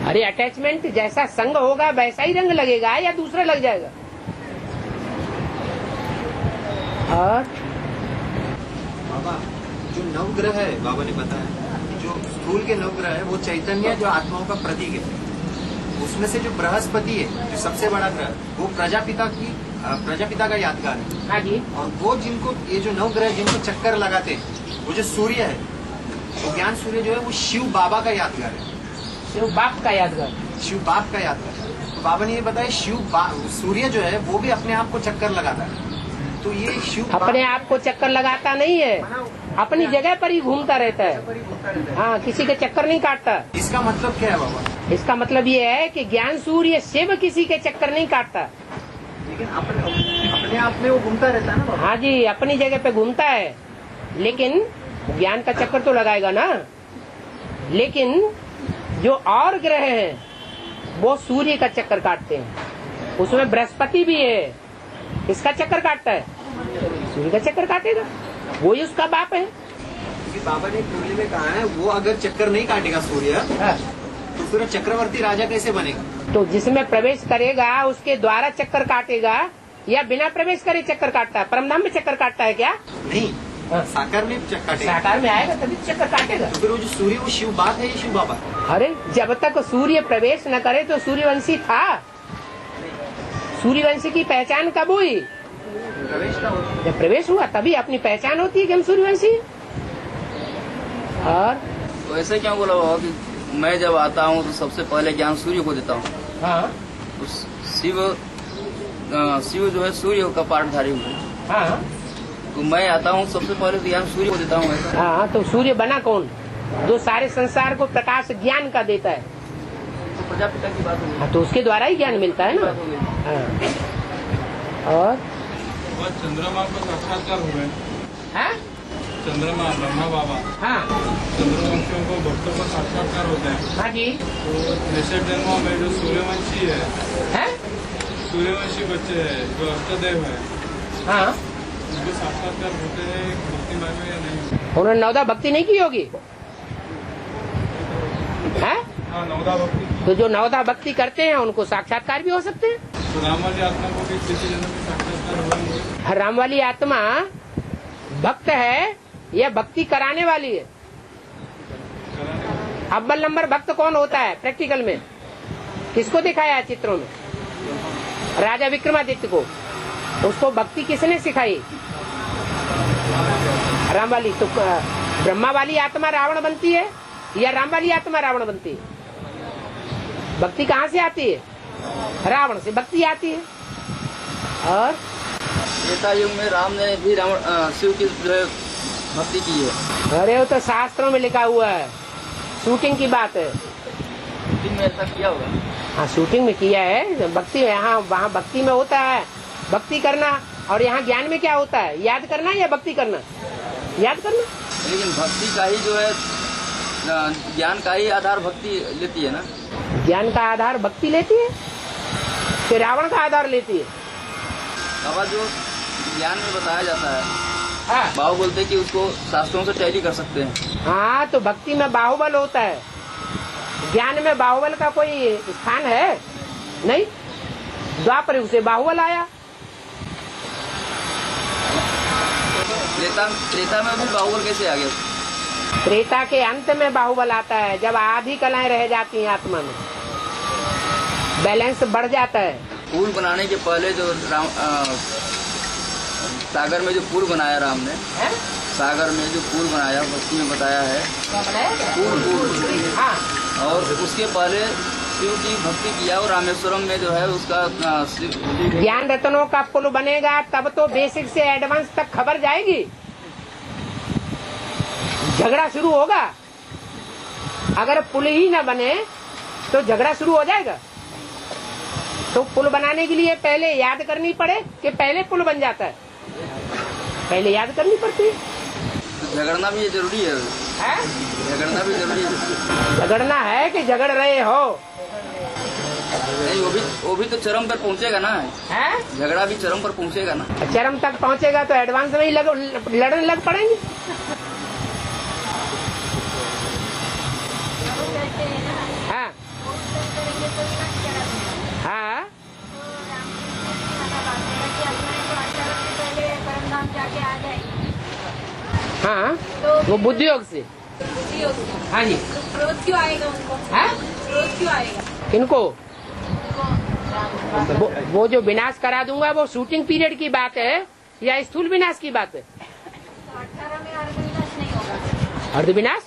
अरे अटैचमेंट जैसा संग होगा वैसा ही रंग लगेगा या दूसरा लग जाएगा। और बाबा जो नवग्रह है, बाबा ने बताया जो स्थूल के नवग्रह है वो चैतन्य जो आत्माओं का प्रतीक है। उसमें से जो बृहस्पति है जो सबसे बड़ा ग्रह, वो प्रजापिता का यादगार है। हाँ जी, और वो जिनको ये जो नवग्रह जिनको चक्कर लगाते हैं, वो जो सूर्य है, वो ज्ञान सूर्य जो है वो शिव बाबा का यादगार है। शिव बाप का यादगार। शिव बाप का यादगार है। तो बाबा ने ये बताया सूर्य जो है वो भी अपने आप को चक्कर लगाता है। तो ये शिव अपने आप को चक्कर लगाता नहीं है, अपनी जगह पर ही घूमता रहता है। हाँ, किसी के चक्कर नहीं काटता। इसका मतलब क्या है बाबा? इसका मतलब ये है कि ज्ञान सूर्य शिव किसी के चक्कर नहीं काटता। लेकिन अपने आप में वो घूमता रहता है ना बाबा। हाँ जी, अपनी जगह पे घूमता है, लेकिन ज्ञान का चक्कर तो लगाएगा ना। लेकिन जो और ग्रह हैं वो सूर्य का चक्कर काटते हैं। उसमें बृहस्पति भी है, इसका चक्कर काटता है, सूर्य का चक्कर काटेगा, वो ही उसका बाप है। क्योंकि बाबा ने कुंडली में कहा है वो अगर चक्कर नहीं काटेगा सूर्य, तो फिर चक्रवर्ती राजा कैसे बनेगा? तो जिसमें प्रवेश करेगा उसके द्वारा चक्कर काटेगा, या बिना प्रवेश करे चक्कर काटता है? परमधाम में चक्कर काटता है क्या? नहीं, साकार में काटेगा। साकार में आएगा तभी चक्कर काटेगा। तो फिर वो जो सूर्य वो शिव बात है या शिव बाबा? अरे जब तक सूर्य प्रवेश न करे तो सूर्यवंशी था। सूर्यवंशी की पहचान कब हुई? प्रवेश का होता जब प्रवेश हुआ तभी अपनी पहचान होती है कि हम सूर्यवंशी। और तो ऐसे क्यों बोला बाबा कि मैं जब आता हूँ तो सबसे पहले ज्ञान सूर्य को देता हूँ? हाँ तो शिव जो है सूर्य का पाठधारी हूँ, हाँ तो मैं आता हूँ सबसे पहले तो ज्ञान सूर्य को देता हूँ। ऐसा हाँ, तो सूर्य बना कौन? जो सारे संसार को प्रकाश ज्ञान का देता है। तो प्रजापिता की बात होगी। हाँ, तो उसके द्वारा ही ज्ञान मिलता है ना। हाँ। और वह चंद्रमा को साक्षात्कार हुए। हाँ चंद्रमा ब्रह्मा बाबा हाँ चंद्रवंशियों को भक्तों को साक्षात्कार होते हैं। हाँ जी, तो निषेध जन्मों में जो सूर्यवंशी है, सूर्यवंशी बच्चे हैं जो अष्टदेव है, हाँ उनको साक्षात्कार होते हैं भक्ति मार्ग में या नहीं? उन्होंने नवदा भक्ति नहीं की होगी। है? हाँ, नवदा भक्ति की। तो जो नवदा भक्ति करते हैं उनको साक्षात्कार भी हो सकते हैं। तो राम वाली आत्मा को भी किसी जन्म में साक्षात्कार होंगे। राम वाली आत्मा भक्त है या भक्ति कराने वाली है? अव्वल नंबर भक्त कौन होता है प्रैक्टिकल में? किसको दिखाया है चित्रों में? राजा विक्रमादित्य को। उसको भक्ति किसने सिखाई? राम वाली। तो ब्रह्मा वाली आत्मा रावण बनती है या राम वाली आत्मा रावण बनती है? भक्ति कहाँ से आती है? रावण से भक्ति आती है। और त्रेता युग में राम ने भी शिव की जो है भक्ति की है। अरे वो तो शास्त्रों में लिखा हुआ है, शूटिंग की बात है। शूटिंग में ऐसा किया होगा। हाँ, शूटिंग में किया है। भक्ति यहाँ वहाँ भक्ति में होता है भक्ति करना, और यहाँ ज्ञान में क्या होता है? याद करना या भक्ति करना? याद करना। लेकिन भक्ति का ही जो है ज्ञान का ही आधार भक्ति लेती है ना। ज्ञान का आधार भक्ति लेती है कि रावण का आधार लेती है? बाबा जो ज्ञान में बताया जाता है, हाँ बाबा बोलते हैं कि उसको शास्त्रों से टैली कर सकते हैं। हाँ, तो भक्ति में बाहुबल होता है, ज्ञान में बाहुबल का कोई स्थान है नहीं। द्वापर युग से बाहुबल आया। त्रेता में भी बाहुबल कैसे आ गया? त्रेता के अंत में बाहुबल आता है, जब आधी कलाएं रह जाती हैं आत्मा में, बैलेंस बढ़ जाता है। पुल बनाने के पहले जो सागर में जो पुल बनाया राम ने, है? सागर में जो पुल बनाया भक्ति में बताया है, पुल। हाँ, और उसके पहले शिव की भक्ति किया और रामेश्वरम में जो है उसका ज्ञान रत्नों का पुल बनेगा तब तो बेसिक से एडवांस तक खबर जाएगी। झगड़ा शुरू होगा। अगर पुल ही न बने तो झगड़ा शुरू हो जाएगा। तो पुल बनाने के लिए पहले याद करनी पड़े कि पहले पुल बन जाता है? पहले याद करनी पड़ती है। तो झगड़ना भी जरूरी है, झगड़ना भी जरूरी है। झगड़ना है कि झगड़ रहे हो? नहीं, वो भी तो चरम पर पहुंचेगा ना, है झगड़ा भी चरम पर पहुंचेगा ना। चरम तक पहुंचेगा तो एडवांस में ही लड़ने लग पड़ेंगे। कहते हैं ना, हाँ वो करेंगे तो क्या करेंगे? हाँ पहले परमधाम जाके आ जाएगी हाँ, तो वो बुद्धि योग से। बुद्धि होगी। हाँ जी। तो क्रोध क्यों आएगा उनको? है क्रोध क्यों आएगा किनको? उनको? वो जो विनाश करा दूंगा वो शूटिंग पीरियड की बात है या स्थूल विनाश की बात है? 18 में अर्धविनाश नहीं होगा। अर्ध विनाश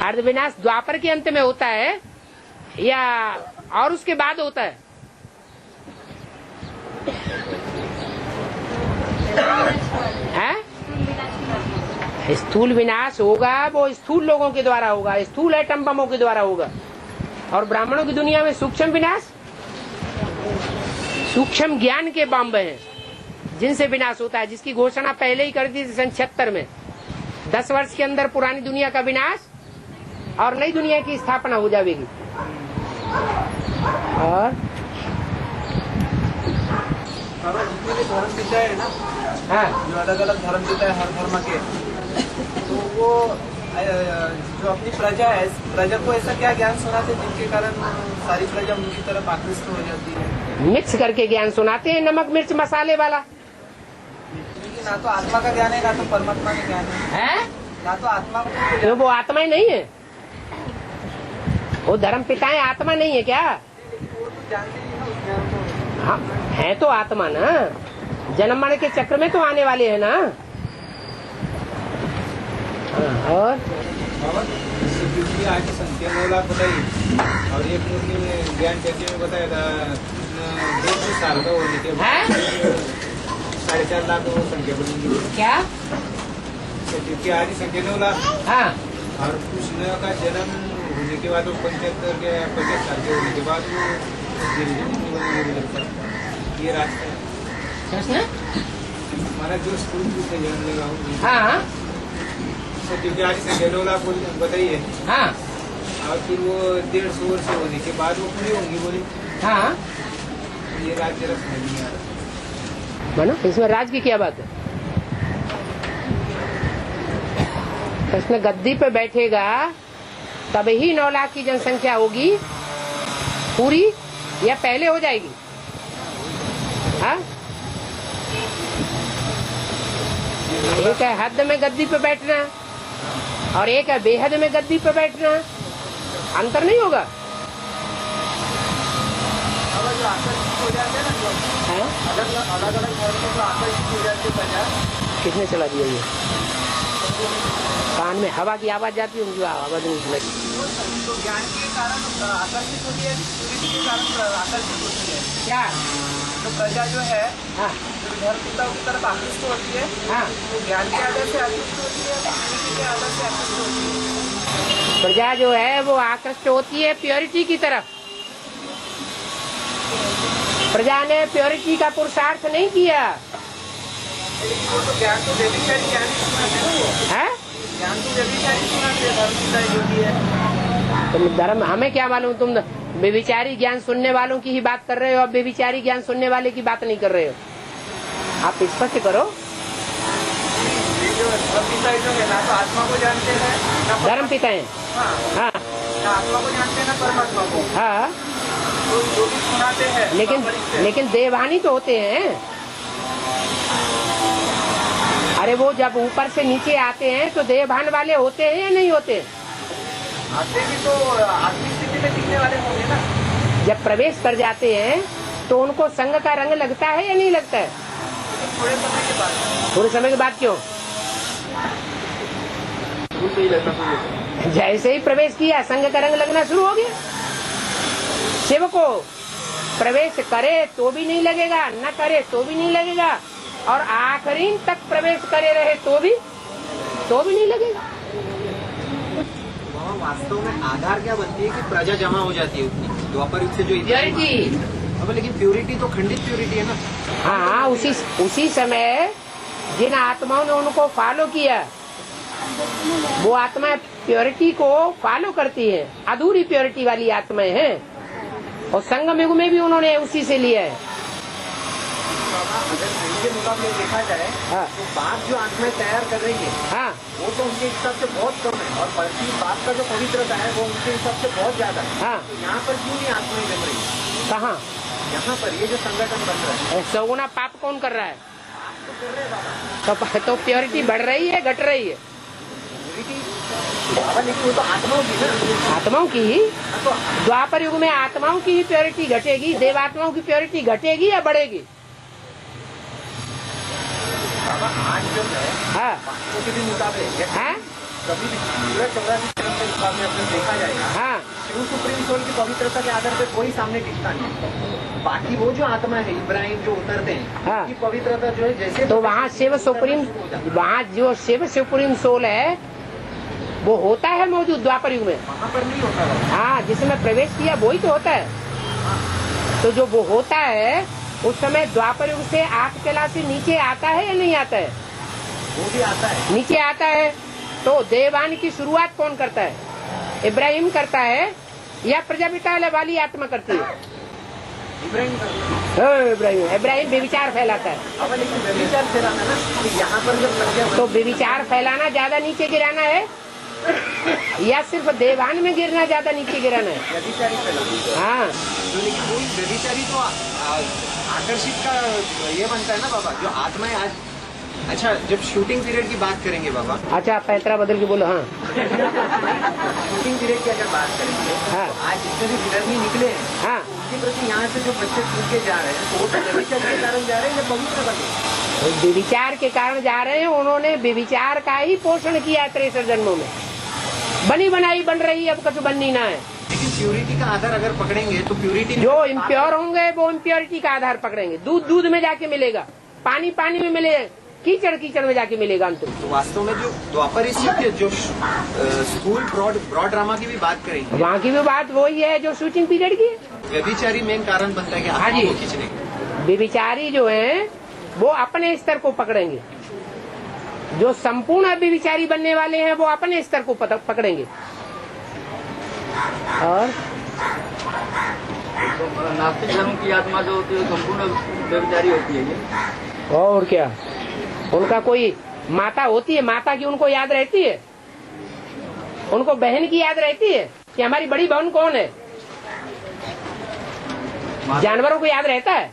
अर्ध विनाश द्वापर के अंत में होता है या और उसके बाद होता है? हैं? स्थूल विनाश होगा वो स्थूल लोगों के द्वारा होगा, स्थूल एटम बमों के द्वारा होगा। और ब्राह्मणों की दुनिया में सूक्ष्म विनाश, सूक्ष्म ज्ञान के बम हैं जिनसे विनाश होता है, जिसकी घोषणा पहले ही कर दी थी सन 76 में। 10 वर्ष के अंदर पुरानी दुनिया का विनाश और नई दुनिया की स्थापना हो जाएगी। और जितने भी धर्म पिता है ना, हाँ जो अलग अलग धर्म पिता है हर धर्म के, तो वो जो अपनी प्रजा है, प्रजा को ऐसा क्या ज्ञान सुनाते जिनके कारण सारी प्रजा उनकी तरफ आकृष्ट हो जाती है? मिक्स करके ज्ञान सुनाते हैं, नमक मिर्च मसाले वाला। क्योंकि ना तो आत्मा का ज्ञान है ना तो परमात्मा का ज्ञान है, ना तो आत्मा का। तो वो आत्मा ही नहीं है, वो धर्म पिताएं आत्मा नहीं है क्या? वो तो जानते ही ना उस ज्ञान को। हाँ है तो आत्मा ना, जन्म मरण के चक्र में तो आने वाले हैं ना। हाँ, और क्योंकि आज की संख्या 9 लाख बताई और एक मुरली में ज्ञान चर्चा में बताया था 150 साल का होने के बाद 4.5 लाख वो संख्या बनेगी। क्या? क्योंकि आज की संख्या 9 लाख हाँ और कृष्ण का जन्म होने के बाद वो 75 के 50 साल के होने के बाद वो ये रास्ता है कृष्ण, हमारा जो स्कूल से जन्म लेगा वो। हाँ क्योंकि आज संख्या 9 लाख बताइए हाँ और फिर वो 150 वर्ष होने के बाद वो पूरी होंगी बोली। हाँ, ये राज्य जरा समझ नहीं आ रहा। मानो इसमें राज की क्या बात है? कृष्ण गद्दी पे बैठेगा तब ही 9 लाख की जनसंख्या होगी पूरी या पहले हो जाएगी? हाँ, एक है हद में गद्दी पे बैठना और एक है बेहद में गद्दी पे बैठना, अंतर नहीं होगा? जो आकर्षित हो जाते हैं ना, जो है? अलग अलग धर्म में जो आकर्षित हो जाते प्रजा, किसने चला दिया ये? कान में हवा की आवाज जाती है, उनकी आवाज नहीं सुनाई। तो ज्ञान के कारण आकर्षित होती है, सूर्य के कारण आकर्षित होती है। क्या? तो प्रजा जो है हाँ जो धर्म पिता की तरफ आकृष्ट होती है, हाँ, तो ज्ञान के आधार से आकृष्ट होती है, सूर्य के आधार से आकृष्ट होती है। प्रजा जो है वो आकृष्ट होती है प्योरिटी की तरफ। प्रजा ने प्योरिटी का पुरुषार्थ नहीं किया वो तो ज्ञान तो व्यभिचारी ज्ञान ही सुनाते हैं, है। ज्ञान तो व्यभिचारी सुनाते हैं धर्म पिता जो भी है। तुम धर्म हमें क्या मालूम, तुम बेविचारी ज्ञान सुनने वालों की ही बात कर रहे हो, अब बेविचारी ज्ञान सुनने वाले की बात नहीं कर रहे हो। आप स्पष्ट करो। ये जो धर्म पिता जो है ना तो आत्मा को जानते हैं ना धर्म पिता है। हाँ, हाँ ना आत्मा को जानते हैं ना परमात्मा को। हाँ, तो जो भी सुनाते हैं लेकिन देवहानी तो होते हैं। अरे वो जब ऊपर से नीचे आते हैं तो देवभान वाले होते हैं या नहीं होते? आते भी तो आत्मिक स्थिति में दिखने वाले होंगे ना। जब प्रवेश कर जाते हैं तो उनको संग का रंग लगता है या नहीं लगता है? थोड़े समय के बाद। थोड़े समय के बाद क्यों? जैसे ही प्रवेश किया संग का रंग लगना शुरू हो गया। शिव को प्रवेश करे तो भी नहीं लगेगा, न करे तो भी नहीं लगेगा, और आखिरी तक प्रवेश करे रहे तो भी नहीं लगेगा। वहाँ वास्तव में आधार क्या बनती है कि प्रजा जमा हो जाती है उतनी। द्वापर युग से जो प्योरिटी। अब लेकिन प्योरिटी तो खंडित प्योरिटी है ना। हाँ, उसी समय जिन आत्माओं ने उनको फॉलो किया, वो आत्मा प्योरिटी को फॉलो करती है, अधूरी प्योरिटी वाली आत्माएं हैं, और संगम युग में भी उन्होंने उसी से लिया है। अगर इनके मुकाबले देखा जाए हाँ। तो बाप जो आत्माएं तैयार कर रही है, हाँ, वो तो उनके हिसाब से बहुत कम है, और बल्कि बाप का जो पवित्रता है वो उनके हिसाब से बहुत ज्यादा है। हाँ। तो यहाँ पर क्यों नहीं आत्माएं जम रही है? कहाँ? यहाँ पर ये जो संगठन बन रहा है, सगुना पाप कौन कर रहा है? तो कर रहे हैं बाबा तो प्योरिटी बढ़ रही है, घट रही है? प्योरिटी बाबा, लेकिन वो तो आत्माओं की ना, आत्माओं की ही। तो द्वापर युग में आत्माओं की ही प्योरिटी घटेगी, देवात्माओं की प्योरिटी घटेगी या बढ़ेगी? बाबा आज जो है हाँ, बाकियों के भी मुकाबले हाँ, कभी भी पूरा 84 के मुकाबले अपने देखा जाएगा, हाँ, शिव सुप्रीम सोल की पवित्रता के आधार पर कोई सामने टिकता नहीं है। बाकी वो जो आत्मा है इब्राहिम जो उतरते हैं, हाँ। उनकी पवित्रता जो है जैसे तो वहाँ शिव जो शिव सुप्रीम सोल है वो होता है मौजूद द्वापर युग में। वहाँ पर नहीं होता बाबा। हाँ, जिसमें प्रवेश किया वही तो होता है। तो जो वो होता है उस समय द्वापर युग से 8 कला से नीचे आता है या नहीं आता है? वो भी आता है। नीचे आता है। तो देवान की शुरुआत कौन करता है? इब्राहिम करता है या प्रजापिता वाली आत्मा करती है? इब्राहिम करता है। इब्राहिम व्यभिचार फैलाता है। अब लेकिन व्यभिचार फैलाना ना, तो यहाँ पर जब प्रज्ञा तो व्यभिचार फैलाना ज्यादा नीचे गिराना है या सिर्फ देवान में गिरना ज्यादा नीचे गिराना है? व्यभिचारी फैलाना। हाँ, तो लेकिन वही व्यभिचारी तो आकर्षित का ये बनता है ना बाबा, जो आत्माएं आज। अच्छा, जब शूटिंग पीरियड की बात करेंगे बाबा, अच्छा पैतरा बदल के बोलो। हाँ, शूटिंग पीरियड की अगर बात करेंगे, हाँ, तो आज जितने भी विधर्मी निकले हैं, हाँ, उसके प्रति यहाँ से जो बच्चे छूट के जा रहे हैं, तो वो तो व्यभिचार के कारण जा रहे हैं या पवित्र बने? व्यभिचार के कारण जा रहे हैं। उन्होंने व्यभिचार का ही पोषण किया है 63 जन्मों में। बनी बनाई बन रही है, अब कुछ बननी ना है। लेकिन प्योरिटी का आधार अगर पकड़ेंगे तो प्योरिटी जो इम्प्योर होंगे वो इम्प्योरिटी का आधार पकड़ेंगे। दूध दूध में जाके मिलेगा, पानी पानी में मिलेगा, कीचड़ कीचड़ में जाके मिलेगा अंत में। तो वास्तव में जो द्वापर युग जो स्कूल ब्रॉड ड्रामा की भी बात करेंगे, वहाँ की भी बात वही है जो शूटिंग पीरियड की है। व्यभिचारी मेन कारण बनता है कि हाँ जी। आत्मा को खींचने का। व्यभिचारी जो है वो अपने स्तर को पकड़ेंगे, जो संपूर्ण व्यभिचारी बनने वाले हैं वो अपने स्तर को पकड़ेंगे। और नास्तिक धर्म की आत्मा जो होती है वो संपूर्ण व्यभिचारी होती है ये। और क्या, उनका कोई माता होती है, माता की उनको याद रहती है, उनको बहन की याद रहती है कि हमारी बड़ी बहन कौन है? जानवरों को याद रहता है,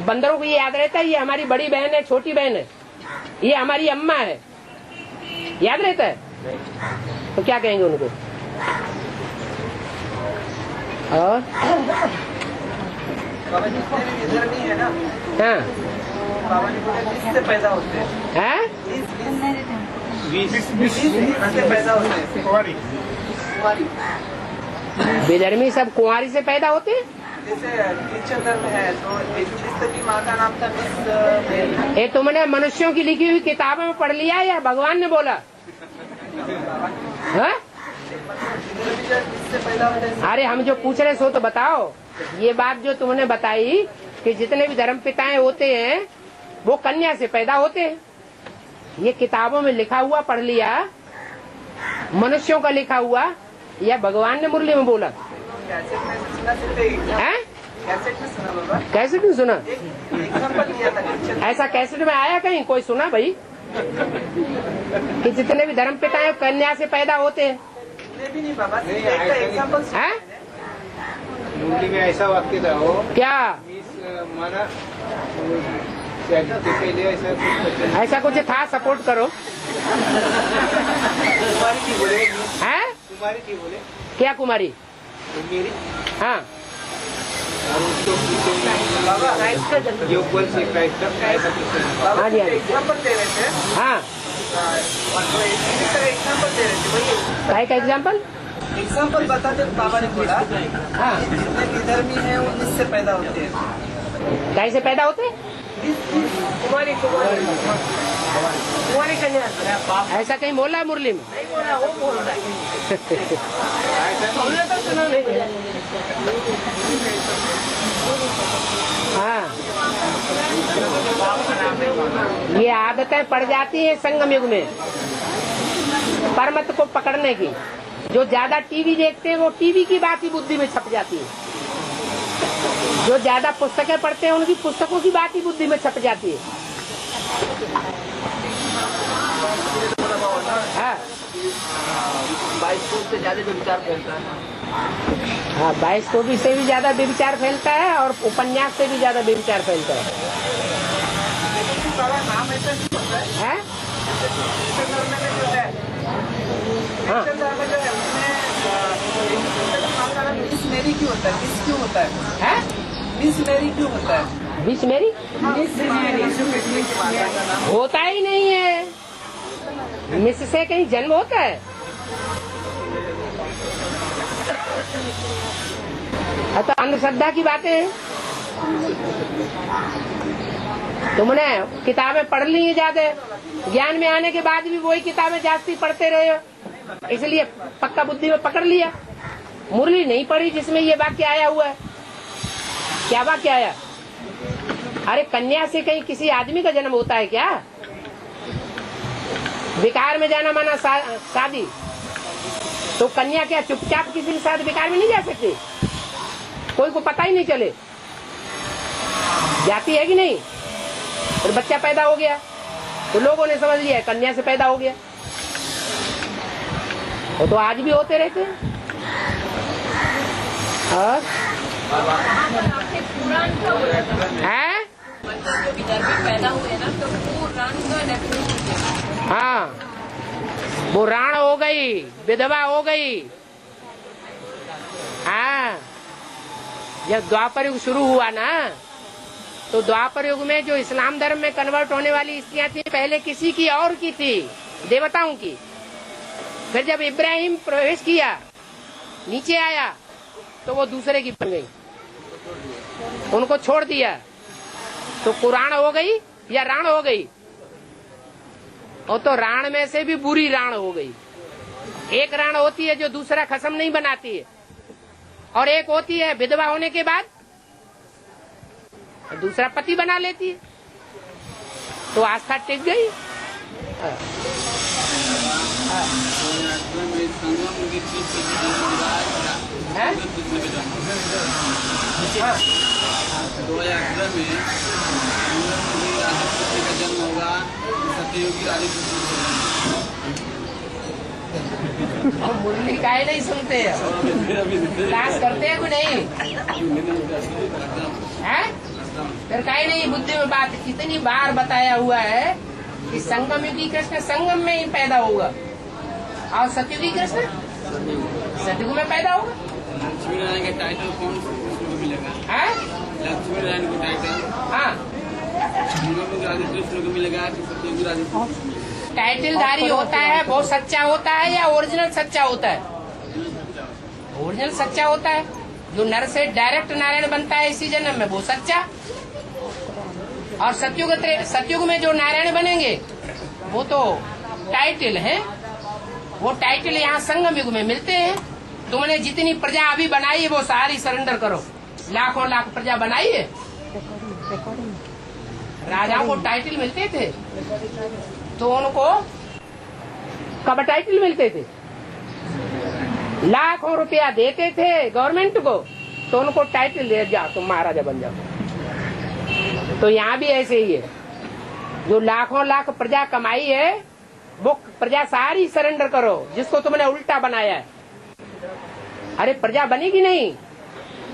बंदरों को ये याद रहता है ये हमारी बड़ी बहन है, छोटी बहन है, ये हमारी अम्मा है, याद रहता है? तो क्या कहेंगे उनको? और बाबा जितने भी विधर्मी है ना, हाँ, बाबा ने बोला इससे पैदा होते हैं, हैं? इससे पैदा होते हैं कुंवारी। बेधर्मी सब कुंवारी से पैदा होते हैं। जैसे क्रिश्चियन धर्म है तो यीशु क्रिस्त की माँ का नाम था मिस मेरी। ये तुमने मनुष्यों की लिखी हुई किताबों में पढ़ लिया या भगवान ने बोला? हाँ? इससे पैदा होते हैं। अरे हम जो पूछ रहे सो तो बताओ। ये बात जो तुमने बताई कि जितने भी धर्म पिताएं होते हैं वो कन्या से पैदा होते हैं, ये किताबों में लिखा हुआ पढ़ लिया, मनुष्यों का लिखा हुआ, या भगवान ने मुरली में बोला? हैं? कैसेट में सुना? ऐसा कैसेट में आया कहीं? कोई सुना भाई कि जितने भी धर्म पिता हैं कन्या से पैदा होते हैं? हैं? मुरली में ऐसा वाक्य था वो, क्या माना पहले ऐसा कुछ था? सपोर्ट करो। कुमारी थी बोले, हैं? कुमारी थी बोले, क्या कुमारी? मेरी हाँ, और उसको योग से क्राइस्ट ऐसा कुछ। हाँ जी, हाँ जी, एग्जाम्पल दे रहे थे, हाँ। एग्जाम्पल दे रहे थे वही काहे का एग्जाम्पल? एग्जाम्पल बताते बाबा ने बोला हाँ, जितने विधर्मी हैं वो इससे पैदा होते हैं। कैसे पैदा होते? कुमारी कुमारी कुमारी कन्या। ऐसा कहीं बोला है मुरली में? नहीं बोला, वो बोल रहा है। हमने तो सुना नहीं। ये आदतें पड़ जाती हैं संगम युग में परमत को पकड़ने की। जो ज्यादा टीवी देखते हैं वो टीवी की बात ही बुद्धि में छप जाती है। जो ज्यादा पुस्तकें पढ़ते हैं उनकी पुस्तकों की बात ही बुद्धि में छप जाती है। हाँ, बाइस्कोप से ज्यादा जो विचार फैलता है। हाँ, बाइस्कोप से भी ज्यादा बेविचार फैलता है और उपन्यास से भी ज्यादा बेविचार फैलता है। हाँ? मिसमेरी क्यों होता है? मिस क्यों होता है? हाँ? मिसमेरी क्यों होता है? मिसमेरी होता ही नहीं है। मिस से कहीं जन्म होता है? तो अंधश्रद्धा की बातें हैं। तुमने किताबें पढ़ ली हैं ज्यादा, ज्ञान में आने के बाद भी वही किताबें जास्ती पढ़ते रहे हो, इसलिए पक्का बुद्धि में पकड़ लिया। मुरली नहीं पढ़ी जिसमें ये वाक्य आया हुआ है। क्या वाक्य आया? अरे कन्या से कहीं किसी आदमी का जन्म होता है क्या? विकार में जाना माना शादी, तो कन्या क्या चुपचाप किसी के साथ विकार में नहीं जा सकती? कोई को पता ही नहीं चले, जाती है कि नहीं? और बच्चा पैदा हो गया तो लोगों ने समझ लिया कन्या से पैदा हो गया। वो तो आज भी होते रहते हैं। और है? पैदा हुए ना तो पुराण का डेफिनेशन। हाँ, वो राण हो गई, विधवा हो गई। हाँ, जब द्वापर युग शुरू हुआ ना, तो द्वापर युग में जो इस्लाम धर्म में कन्वर्ट होने वाली स्त्रियां थी, पहले किसी की और की थी, देवताओं की। फिर जब इब्राहिम प्रवेश किया, नीचे आया, तो वो दूसरे की बन गई, उनको छोड़ दिया। तो कुरान हो गई या राण हो गई? और तो राण में से भी बुरी राण हो गई। एक राण होती है जो दूसरा खसम नहीं बनाती है, और एक होती है विधवा होने के बाद दूसरा पति बना लेती है। तो आस्था टिक गई। है? 2011 में का जन्म होगा, सत्ययुगी राजा। मुरली काहे नहीं सुनते हैं? क्लास करते हैं कि नहीं? है? फिर काहे नहीं? बुद्धि में बात कितनी बार बताया हुआ है कि संगम युगी कृष्ण संगम में ही पैदा होगा, और सतयुगी कृष्ण सतयुग में पैदा होगा। लक्ष्मी नारायण का टाइटल कौन को मिलेगा? है? लक्ष्मी नारायण को टाइटल हाँ, कृष्ण को मिलेगा कि सत्ययुगी राजा? टाइटलधारी होता है वो सच्चा होता है या ओरिजिनल सच्चा होता है? ओरिजिनल सच्चा होता है। जो नर से डायरेक्ट नारायण बनता है इसी जन्म में, वो सच्चा। और सतयुग में जो नारायण बनेंगे वो तो टाइटल है। वो टाइटल यहाँ संगम युग में मिलते हैं। तुमने जितनी प्रजा अभी बनाई है वो सारी सरेंडर करो। लाखों लाख प्रजा बनाई है। राजाओं को टाइटल मिलते थे तो उनको कब टाइटल मिलते थे? लाखों रुपया देते थे गवर्नमेंट को तो उनको टाइटल दे, जाओ तुम महाराजा बन जाओ। तो यहाँ भी ऐसे ही है। जो लाखों लाख प्रजा कमाई है वो प्रजा सारी सरेंडर करो जिसको तुमने उल्टा बनाया है। अरे प्रजा बनेगी नहीं।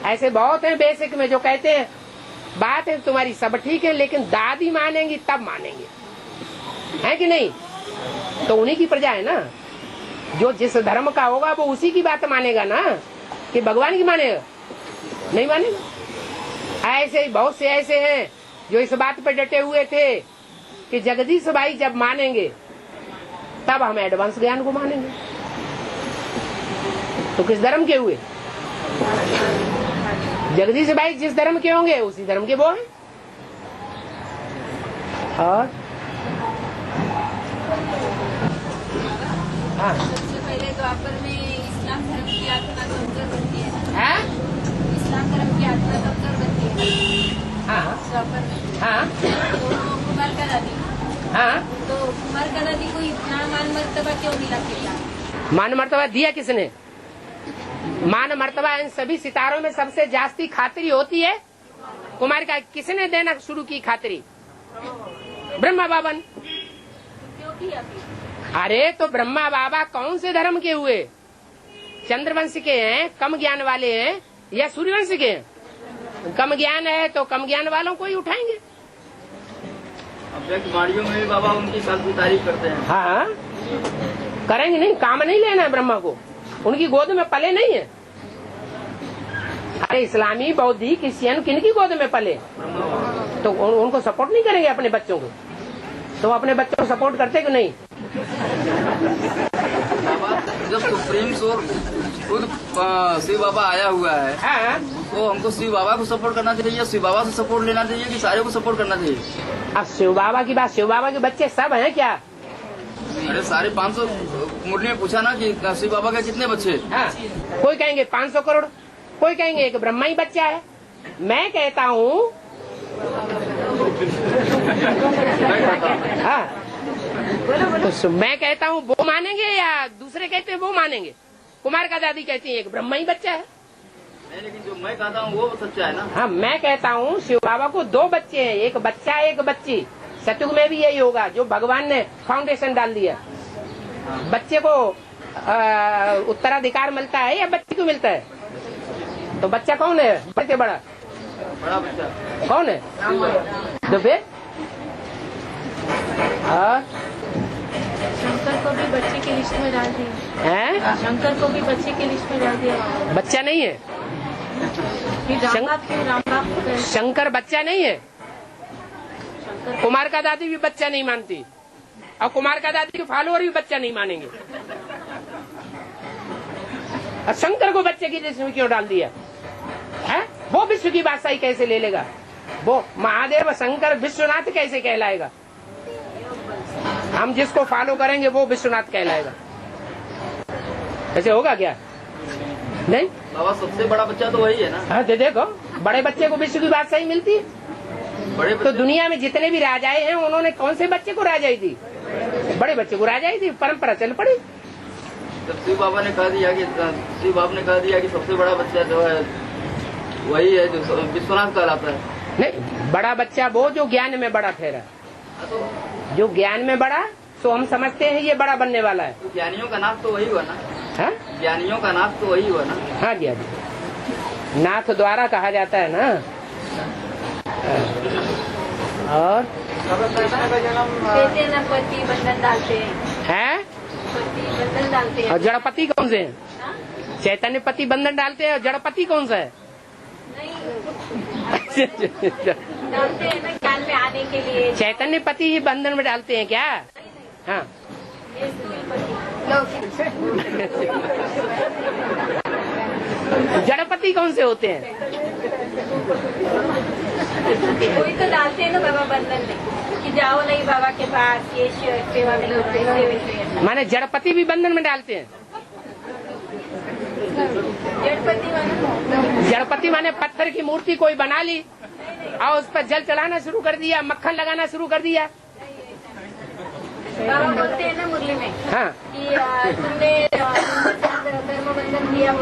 ऐसे बहुत हैं बेसिक में जो कहते हैं बात है तुम्हारी सब ठीक है, लेकिन दादी मानेंगी तब मानेंगे, है कि नहीं? तो उन्हीं की प्रजा है ना। जो जिस धर्म का होगा वो उसी की बात मानेगा ना, कि भगवान की मानेगा? नहीं मानेगा। ऐसे ही बहुत से ऐसे हैं जो इस बात पे डटे हुए थे कि जगदीश भाई जब मानेंगे तब हम एडवांस ज्ञान को मानेंगे। तो किस धर्म के हुए? जगदीश भाई जिस धर्म के होंगे उसी धर्म के वो हैं। और हाँ, सबसे पहले द्वापर में इस्लाम धर्म की आत्मा कमजोर बनती है। हाँ? इस्लाम धर्म की आत्मा कमजोर बनती है। हाँ, द्वापर में हाँ, तो कुमार का मान मर्तबा दिया किसने? मान मर्तबा इन सभी सितारों में सबसे जास्ती खातिरी होती है कुमार का। किसने देना शुरू की खातिरी? ब्रह्मा बाबा ने। क्यों किया फिर? अरे तो ब्रह्मा बाबा कौन से धर्म के हुए? चंद्रवंश के हैं, कम ज्ञान वाले हैं, या सूर्यवंश के हैं? कम ज्ञान है तो कम ज्ञान वालों को ही उठाएंगे। अब वाणियों में भी बाबा उनकी सबकी तारीफ करते हैं। हाँ करेंगे, नहीं काम नहीं लेना है ब्रह्मा को, उनकी गोद में पले नहीं है। अरे इस्लामी, बौद्धी, क्रिश्चियन किनकी गोद में पले? तो उनको सपोर्ट नहीं करेंगे अपने बच्चों को? तो अपने बच्चों को सपोर्ट करते कि नहीं? जब सुप्रीम सोल खुद शिव बाबा आया हुआ है, हाँ? तो हमको शिव बाबा को सपोर्ट करना चाहिए, शिव बाबा से सपोर्ट लेना चाहिए कि सारे को सपोर्ट करना चाहिए? अब शिव बाबा की बात, शिव बाबा के बच्चे सब हैं क्या? अरे सारे 500 मुरली में पूछा ना कि शिव बाबा के कितने बच्चे? हाँ, कोई कहेंगे 500 करोड़, कोई कहेंगे एक ब्रह्मा ही बच्चा है। मैं कहता हूँ हाँ, तो मैं कहता हूँ वो मानेंगे या दूसरे कहते हैं वो मानेंगे? कुमार का दादी कहती है एक ब्रह्मा ही बच्चा है। नहीं, लेकिन जो मैं कहता हूँ वो सच्चा है ना। हाँ, मैं कहता हूँ शिव बाबा को 2 बच्चे हैं, एक बच्चा एक बच्ची। सतयुग में भी यही होगा, जो भगवान ने फाउंडेशन डाल दिया। बच्चे को उत्तराधिकार मिलता है या बच्ची को मिलता है? तो बच्चा कौन है? बच्चे बड़ा बच्चा कौन है? तो फिर शंकर को भी बच्चे की लिस्ट में डाल दिया हैं? शंकर को भी बच्चे की लिस्ट में डाल दिया। बच्चा नहीं है। फिर रामबाप क्यों? रामबाप को शंकर बच्चा नहीं है। कुमार का दादी भी बच्चा नहीं मानती, और कुमार का दादी के फॉलोअर भी बच्चा नहीं मानेंगे। और शंकर को बच्चे की लिस्ट में क्यों डाल दिया है? वो विश्व की बादशाही कैसे ले लेगा? वो महादेव शंकर विश्वनाथ कैसे कहलाएगा? हम जिसको फॉलो करेंगे वो विश्वनाथ कहलाएगा। ऐसे होगा क्या? नहीं। बाबा सबसे बड़ा बच्चा तो वही है ना। हाँ, तो देखो बड़े बच्चे को विश्व की बादशाही मिलती है। बड़े तो दुनिया में जितने भी राजाएं हैं उन्होंने कौन से बच्चे को राजाई दी? बड़े बच्चे को राजाई दी। परंपरा चल पड़ी। जब शिव बाबा ने कह दिया कि शिव बाबा ने कह दिया कि सबसे बड़ा बच्चा जो है वही है जो विश्वनाथ कहलाता है। नहीं, बड़ा बच्चा वो जो ज्ञान में बड़ा ठहरा, जो ज्ञान में बड़ा, तो हम समझते हैं ये बड़ा बनने वाला है। तो ज्ञानियों का नाथ तो वही हुआ ना। हाँ, ज्ञानियों का नाथ तो वही हुआ ना। हाँ जी, हाँ जी, नाथ द्वारा कहा जाता है ना। और कहते हैं ना, पति बंधन डालते हैं। पति बंधन डालते हैं। और जड़पति कौन से हैं? हाँ? चैतन्य पति बंधन डालते हैं, और जड़पति कौन सा है? नहीं डालते हैं ना ज्ञान में आने के लिए। चैतन्य पति ही बंधन में डालते हैं क्या? हाँ। ये स्थूल पति। जड़पति कौन से होते हैं? कोई तो डालते हैं ना बाबा बंधन में कि जाओ नहीं बाबा के पास, ये सेवा में करते। माने जड़पति भी बंधन में डालते हैं। जड़पति माने पत्थर की मूर्ति कोई बना ली और उस पर जल चढ़ाना शुरू कर दिया, मक्खन लगाना शुरू कर दिया। बाबा बोलते हैं ना मुरली में, हाँ, कि तुमने धर्म बंधन दिया,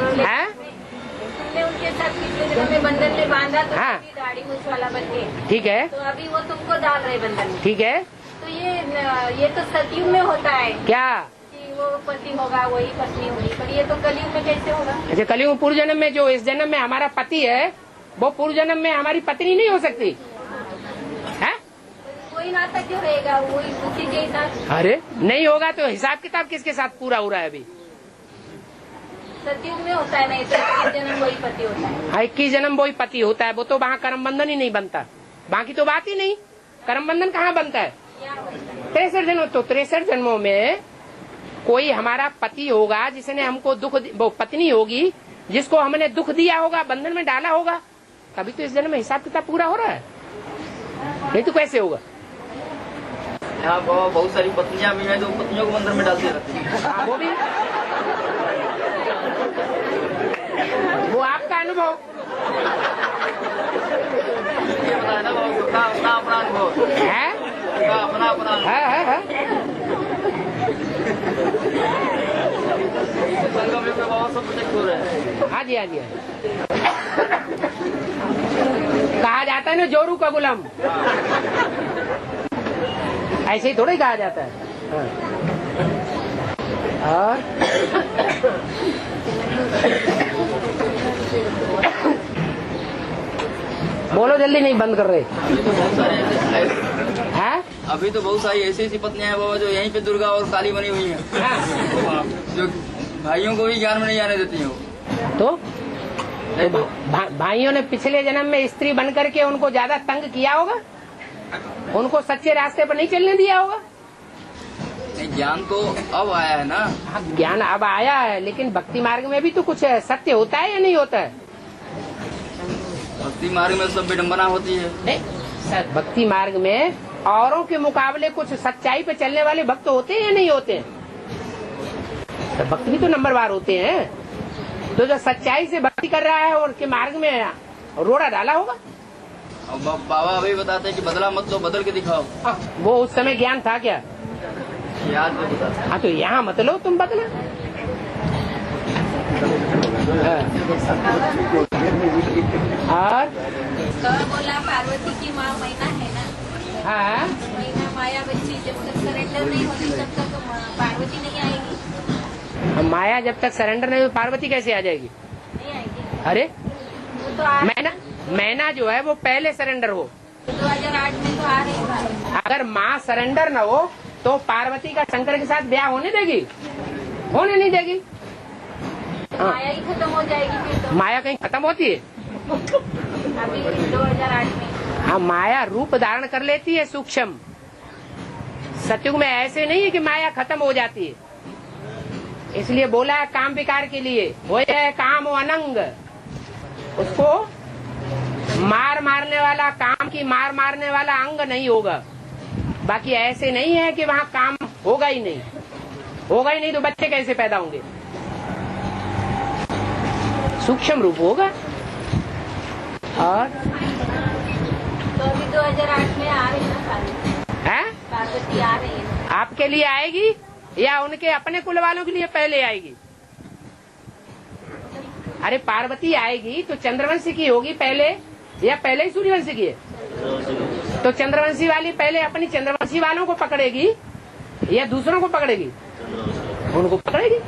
तुमने उनके साथ पिछले जन्म में बंधन में बांधा, तो हाँ, दाढ़ी मूछ वाला बन गए। ठीक है, तो अभी वो तुमको डाल रहे बंधन में। ठीक है। तो ये तो सतयुग में होता है क्या? कि वो पति होगा, वही पत्नी होगी, पर ये तो कलयुग में कैसे होगा? अच्छा, कलयुग पूर्व जन्म में, जो इस जन्म में हमारा पति है वो पूर्व जन्म में हमारी पत्नी नहीं हो सकती है? कोई नाता क्यों रहेगा? वही उसी के साथ। अरे नहीं होगा तो हिसाब किताब किसके साथ पूरा हो रहा है? अभी सतयुग में होता है, नहीं तो 21 जन्म वही पति होता है। 21 जन्म वही पति होता है। वो तो वहाँ कर्म बंधन ही नहीं बनता, बाकी तो बात ही नहीं। कर्म बंधन कहाँ बनता है? 63 जन्म। तो 63 जन्मों में कोई हमारा पति होगा जिसने हमको दुख, वो पत्नी होगी जिसको हमने दुख दिया होगा, बंधन में डाला होगा, तभी तो इस जन्म में हिसाब किताब पूरा हो रहा है। नहीं तो कैसे होगा? यहाँ बहुत सारी पत्नियां भी हैं जो पत्नियों को बंधन में डालती रहती हैं। वो भी, वो आपका अनुभव ये बताया ना, सबका अपना अपना अनुभव है, सबका अपना अपना अनुभव। है। संगम में बाबा सब प्रोटेक्ट हो रहे हैं। हाँ जी, हाँ जी, हाँ जी। कहा जाता है ना जोरू का गुलाम, ऐसे ही थोड़ा ही कहा जाता है। हाँ। और बोलो जल्दी, नहीं बंद कर रहे हैं। अभी तो बहुत सारी ऐसी ऐसी पत्नियां हैं बाबा जो यहीं पे दुर्गा और काली बनी हुई हैं, हाँ। जो भाइयों को भी ज्ञान में नहीं आने देती हैं। तो भाइयों ने पिछले जन्म में स्त्री बन करके उनको ज्यादा तंग किया होगा, उनको सच्चे रास्ते पर नहीं चलने दिया होगा। नहीं, ज्ञान तो अब आया है ना। हाँ, ज्ञान अब आया है, लेकिन भक्ति मार्ग में भी तो कुछ सत्य होता है या नहीं होता है? भक्ति मार्ग में सब विडम्बना होती है। नहीं, भक्ति मार्ग में औरों के मुकाबले कुछ सच्चाई पे चलने वाले भक्त होते हैं या नहीं होते हैं? तो भक्त भी तो नंबरवार होते हैं। तो जो सच्चाई से भक्ति कर रहा है उनके मार्ग में रोड़ा डाला होगा। अब बाबा अभी बताते हैं कि बदला मत लो, बदल के दिखाओ। वो उस समय ज्ञान था क्या? याद में बताते हैं। हाँ, तो यहाँ मत लो, तुम बदला। और बोला पार्वती की माँ मैना है ना, हाँ, मैना माया बच्ची जब तक सरेंडर नहीं होती तब तक पार्वती नहीं आएगी। माया जब तक सरेंडर नहीं, पार्वती कैसे आ जाएगी? नहीं आएगी। अरे वो तो मैना जो है वो पहले सरेंडर हो। 2008 में तो आ रही है। अगर माँ सरेंडर न हो तो पार्वती का शंकर के साथ ब्याह होने देगी? होने नहीं देगी। हाँ। माया ही खत्म हो जाएगी फिर तो। माया कहीं खत्म होती है? अभी 2008 में। हाँ, माया रूप धारण कर लेती है सूक्ष्म। सतयुग में ऐसे नहीं है कि माया खत्म हो जाती है। इसलिए बोला है काम विकार के लिए हो जाए काम अनंग, उसको मारने वाला, काम की मारने वाला अंग नहीं होगा। बाकी ऐसे नहीं है कि वहाँ काम होगा ही नहीं, होगा ही नहीं तो बच्चे कैसे पैदा होंगे? सूक्ष्म रूप होगा। और तो अभी 2008 में आ रही है है? पार्वती आ रही है। आपके लिए आएगी या उनके अपने कुल वालों के लिए पहले आएगी? अरे पार्वती आएगी तो चंद्रवंशी की होगी पहले या पहले ही सूर्यवंशी की है? तो चंद्रवंशी वाली पहले अपनी चंद्रवंशी वालों को पकड़ेगी या दूसरों को पकड़ेगी? उनको पकड़ेगी।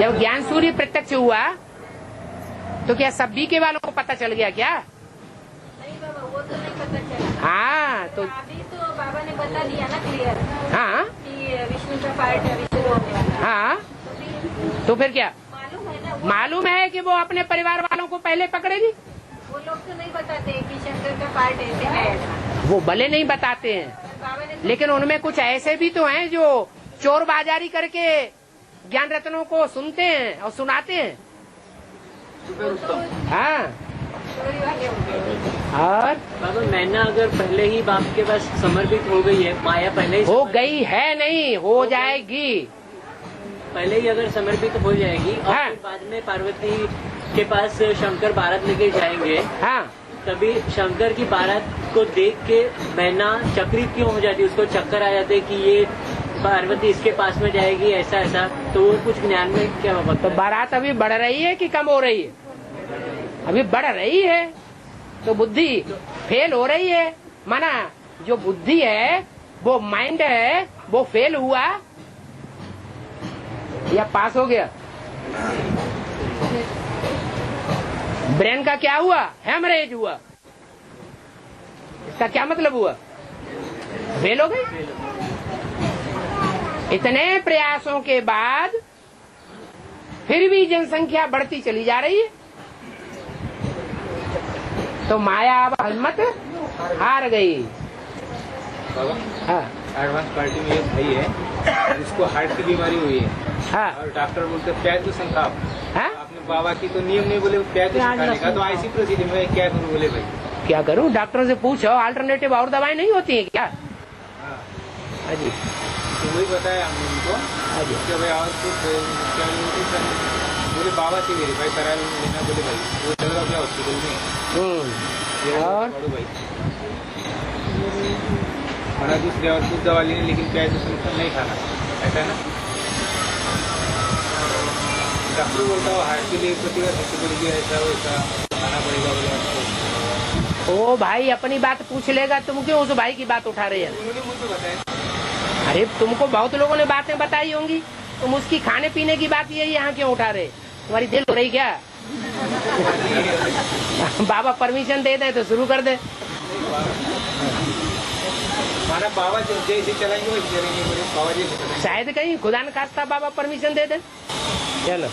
जब ज्ञान सूर्य प्रत्यक्ष हुआ तो क्या सभी के वालों को पता चल गया क्या? नहीं बाबा, वो तो नहीं पता चला। हाँ, तो अभी तो बाबा ने बता दिया ना क्लियर हाँ कि विष्णु का पार्ट अभी शुरू होने वाला है। हाँ, तो फिर क्या मालूम है ना, मालूम है कि वो अपने परिवार वालों को पहले पकड़ेगी? वो लोग तो नहीं बताते कि शंकर का पार्ट ऐसे है ऐसा। वो भले नहीं बताते हैं, बाबा ने लेकिन उनमें कुछ ऐसे भी तो हैं जो चोर बाजारी करके ज्ञान रत्नों को सुनते हैं और सुनाते हैं। हाँ, चोरी वाले होते हैं। और बाबा मैना अगर पहले ही बाप के पास समर्पित हो गई है, माया पहले ही हो गई है, नहीं हो जाएगी। पहले ही अगर समर्पित हो जाएगी और हाँ। फिर बाद में पार्वती के पास शंकर बारात लेके जाएंगे, हाँ, तभी शंकर की बारात को देख के मैना चक्रित क्यों हो जाती है? उसको चक्कर आ जाते कि ये पार्वती इसके पास में जाएगी, ऐसा ऐसा। तो वो कुछ ज्ञान में क्या बाबा? तो बारात अभी बढ़ रही है कि कम हो रही है? अभी बढ़ रही है, तो बुद्धि फेल हो रही है। माना जो बुद्धि है, वो माइंड है, वो फेल हुआ या पास हो गया? ब्रेन का क्या हुआ? हेमरेज हुआ। इसका क्या मतलब हुआ? फेल हो गई। इतने प्रयासों के बाद फिर भी जनसंख्या बढ़ती चली जा रही है। तो माया अब हिम्मत हार गई। हाँ, एडवांस पार्टी में एक भाई है जिसको हार्ट की बीमारी हुई है, हाँ, और डॉक्टर बोलते प्याज तो संताप। हाँ? आपने बाबा की तो नियम नहीं बोले प्याज तो खाने का, तो ऐसी प्रोसीजर में क्या करूँ? बोले भाई क्या करूं? डॉक्टरों से पूछो, अल्टरनेटिव और दवाएं नहीं होती है क्या? हाँ, हाँ जी, तो वही बताया हमने उनको हाँ जी। कि भाई और कुछ क्या बोले बाबा से वेरीफाई करा लेना। बोले भाई वो चल रहा क्या हॉस्पिटल में और भाई मना दूसरे और कुछ दवा लेने, लेकिन प्याज तो संताप नहीं खाना। ऐसा ना डॉक्टर बोलता हो हार्ट के लिए प्रतिकार शक्ति बढ़ेगी, ऐसा वैसा खाना पड़ेगा बोले आपको। ओ भाई अपनी बात पूछ लेगा, तुम क्यों उस भाई की बात उठा रहे हैं? उन्होंने मुझे बताया। अरे तुमको बहुत लोगों ने बातें बताई होंगी, तुम उसकी खाने पीने की बात यही यहाँ क्यों उठा रहे? तुम्हारी दिल हो रही क्या? बाबा परमिशन दे दे तो शुरू कर दे। हमारा बाबा जैसे चलाएंगे वैसे चलेंगे, बाबा जी शायद कहीं खुदा न खास्ता बाबा परमिशन दे दे। चलो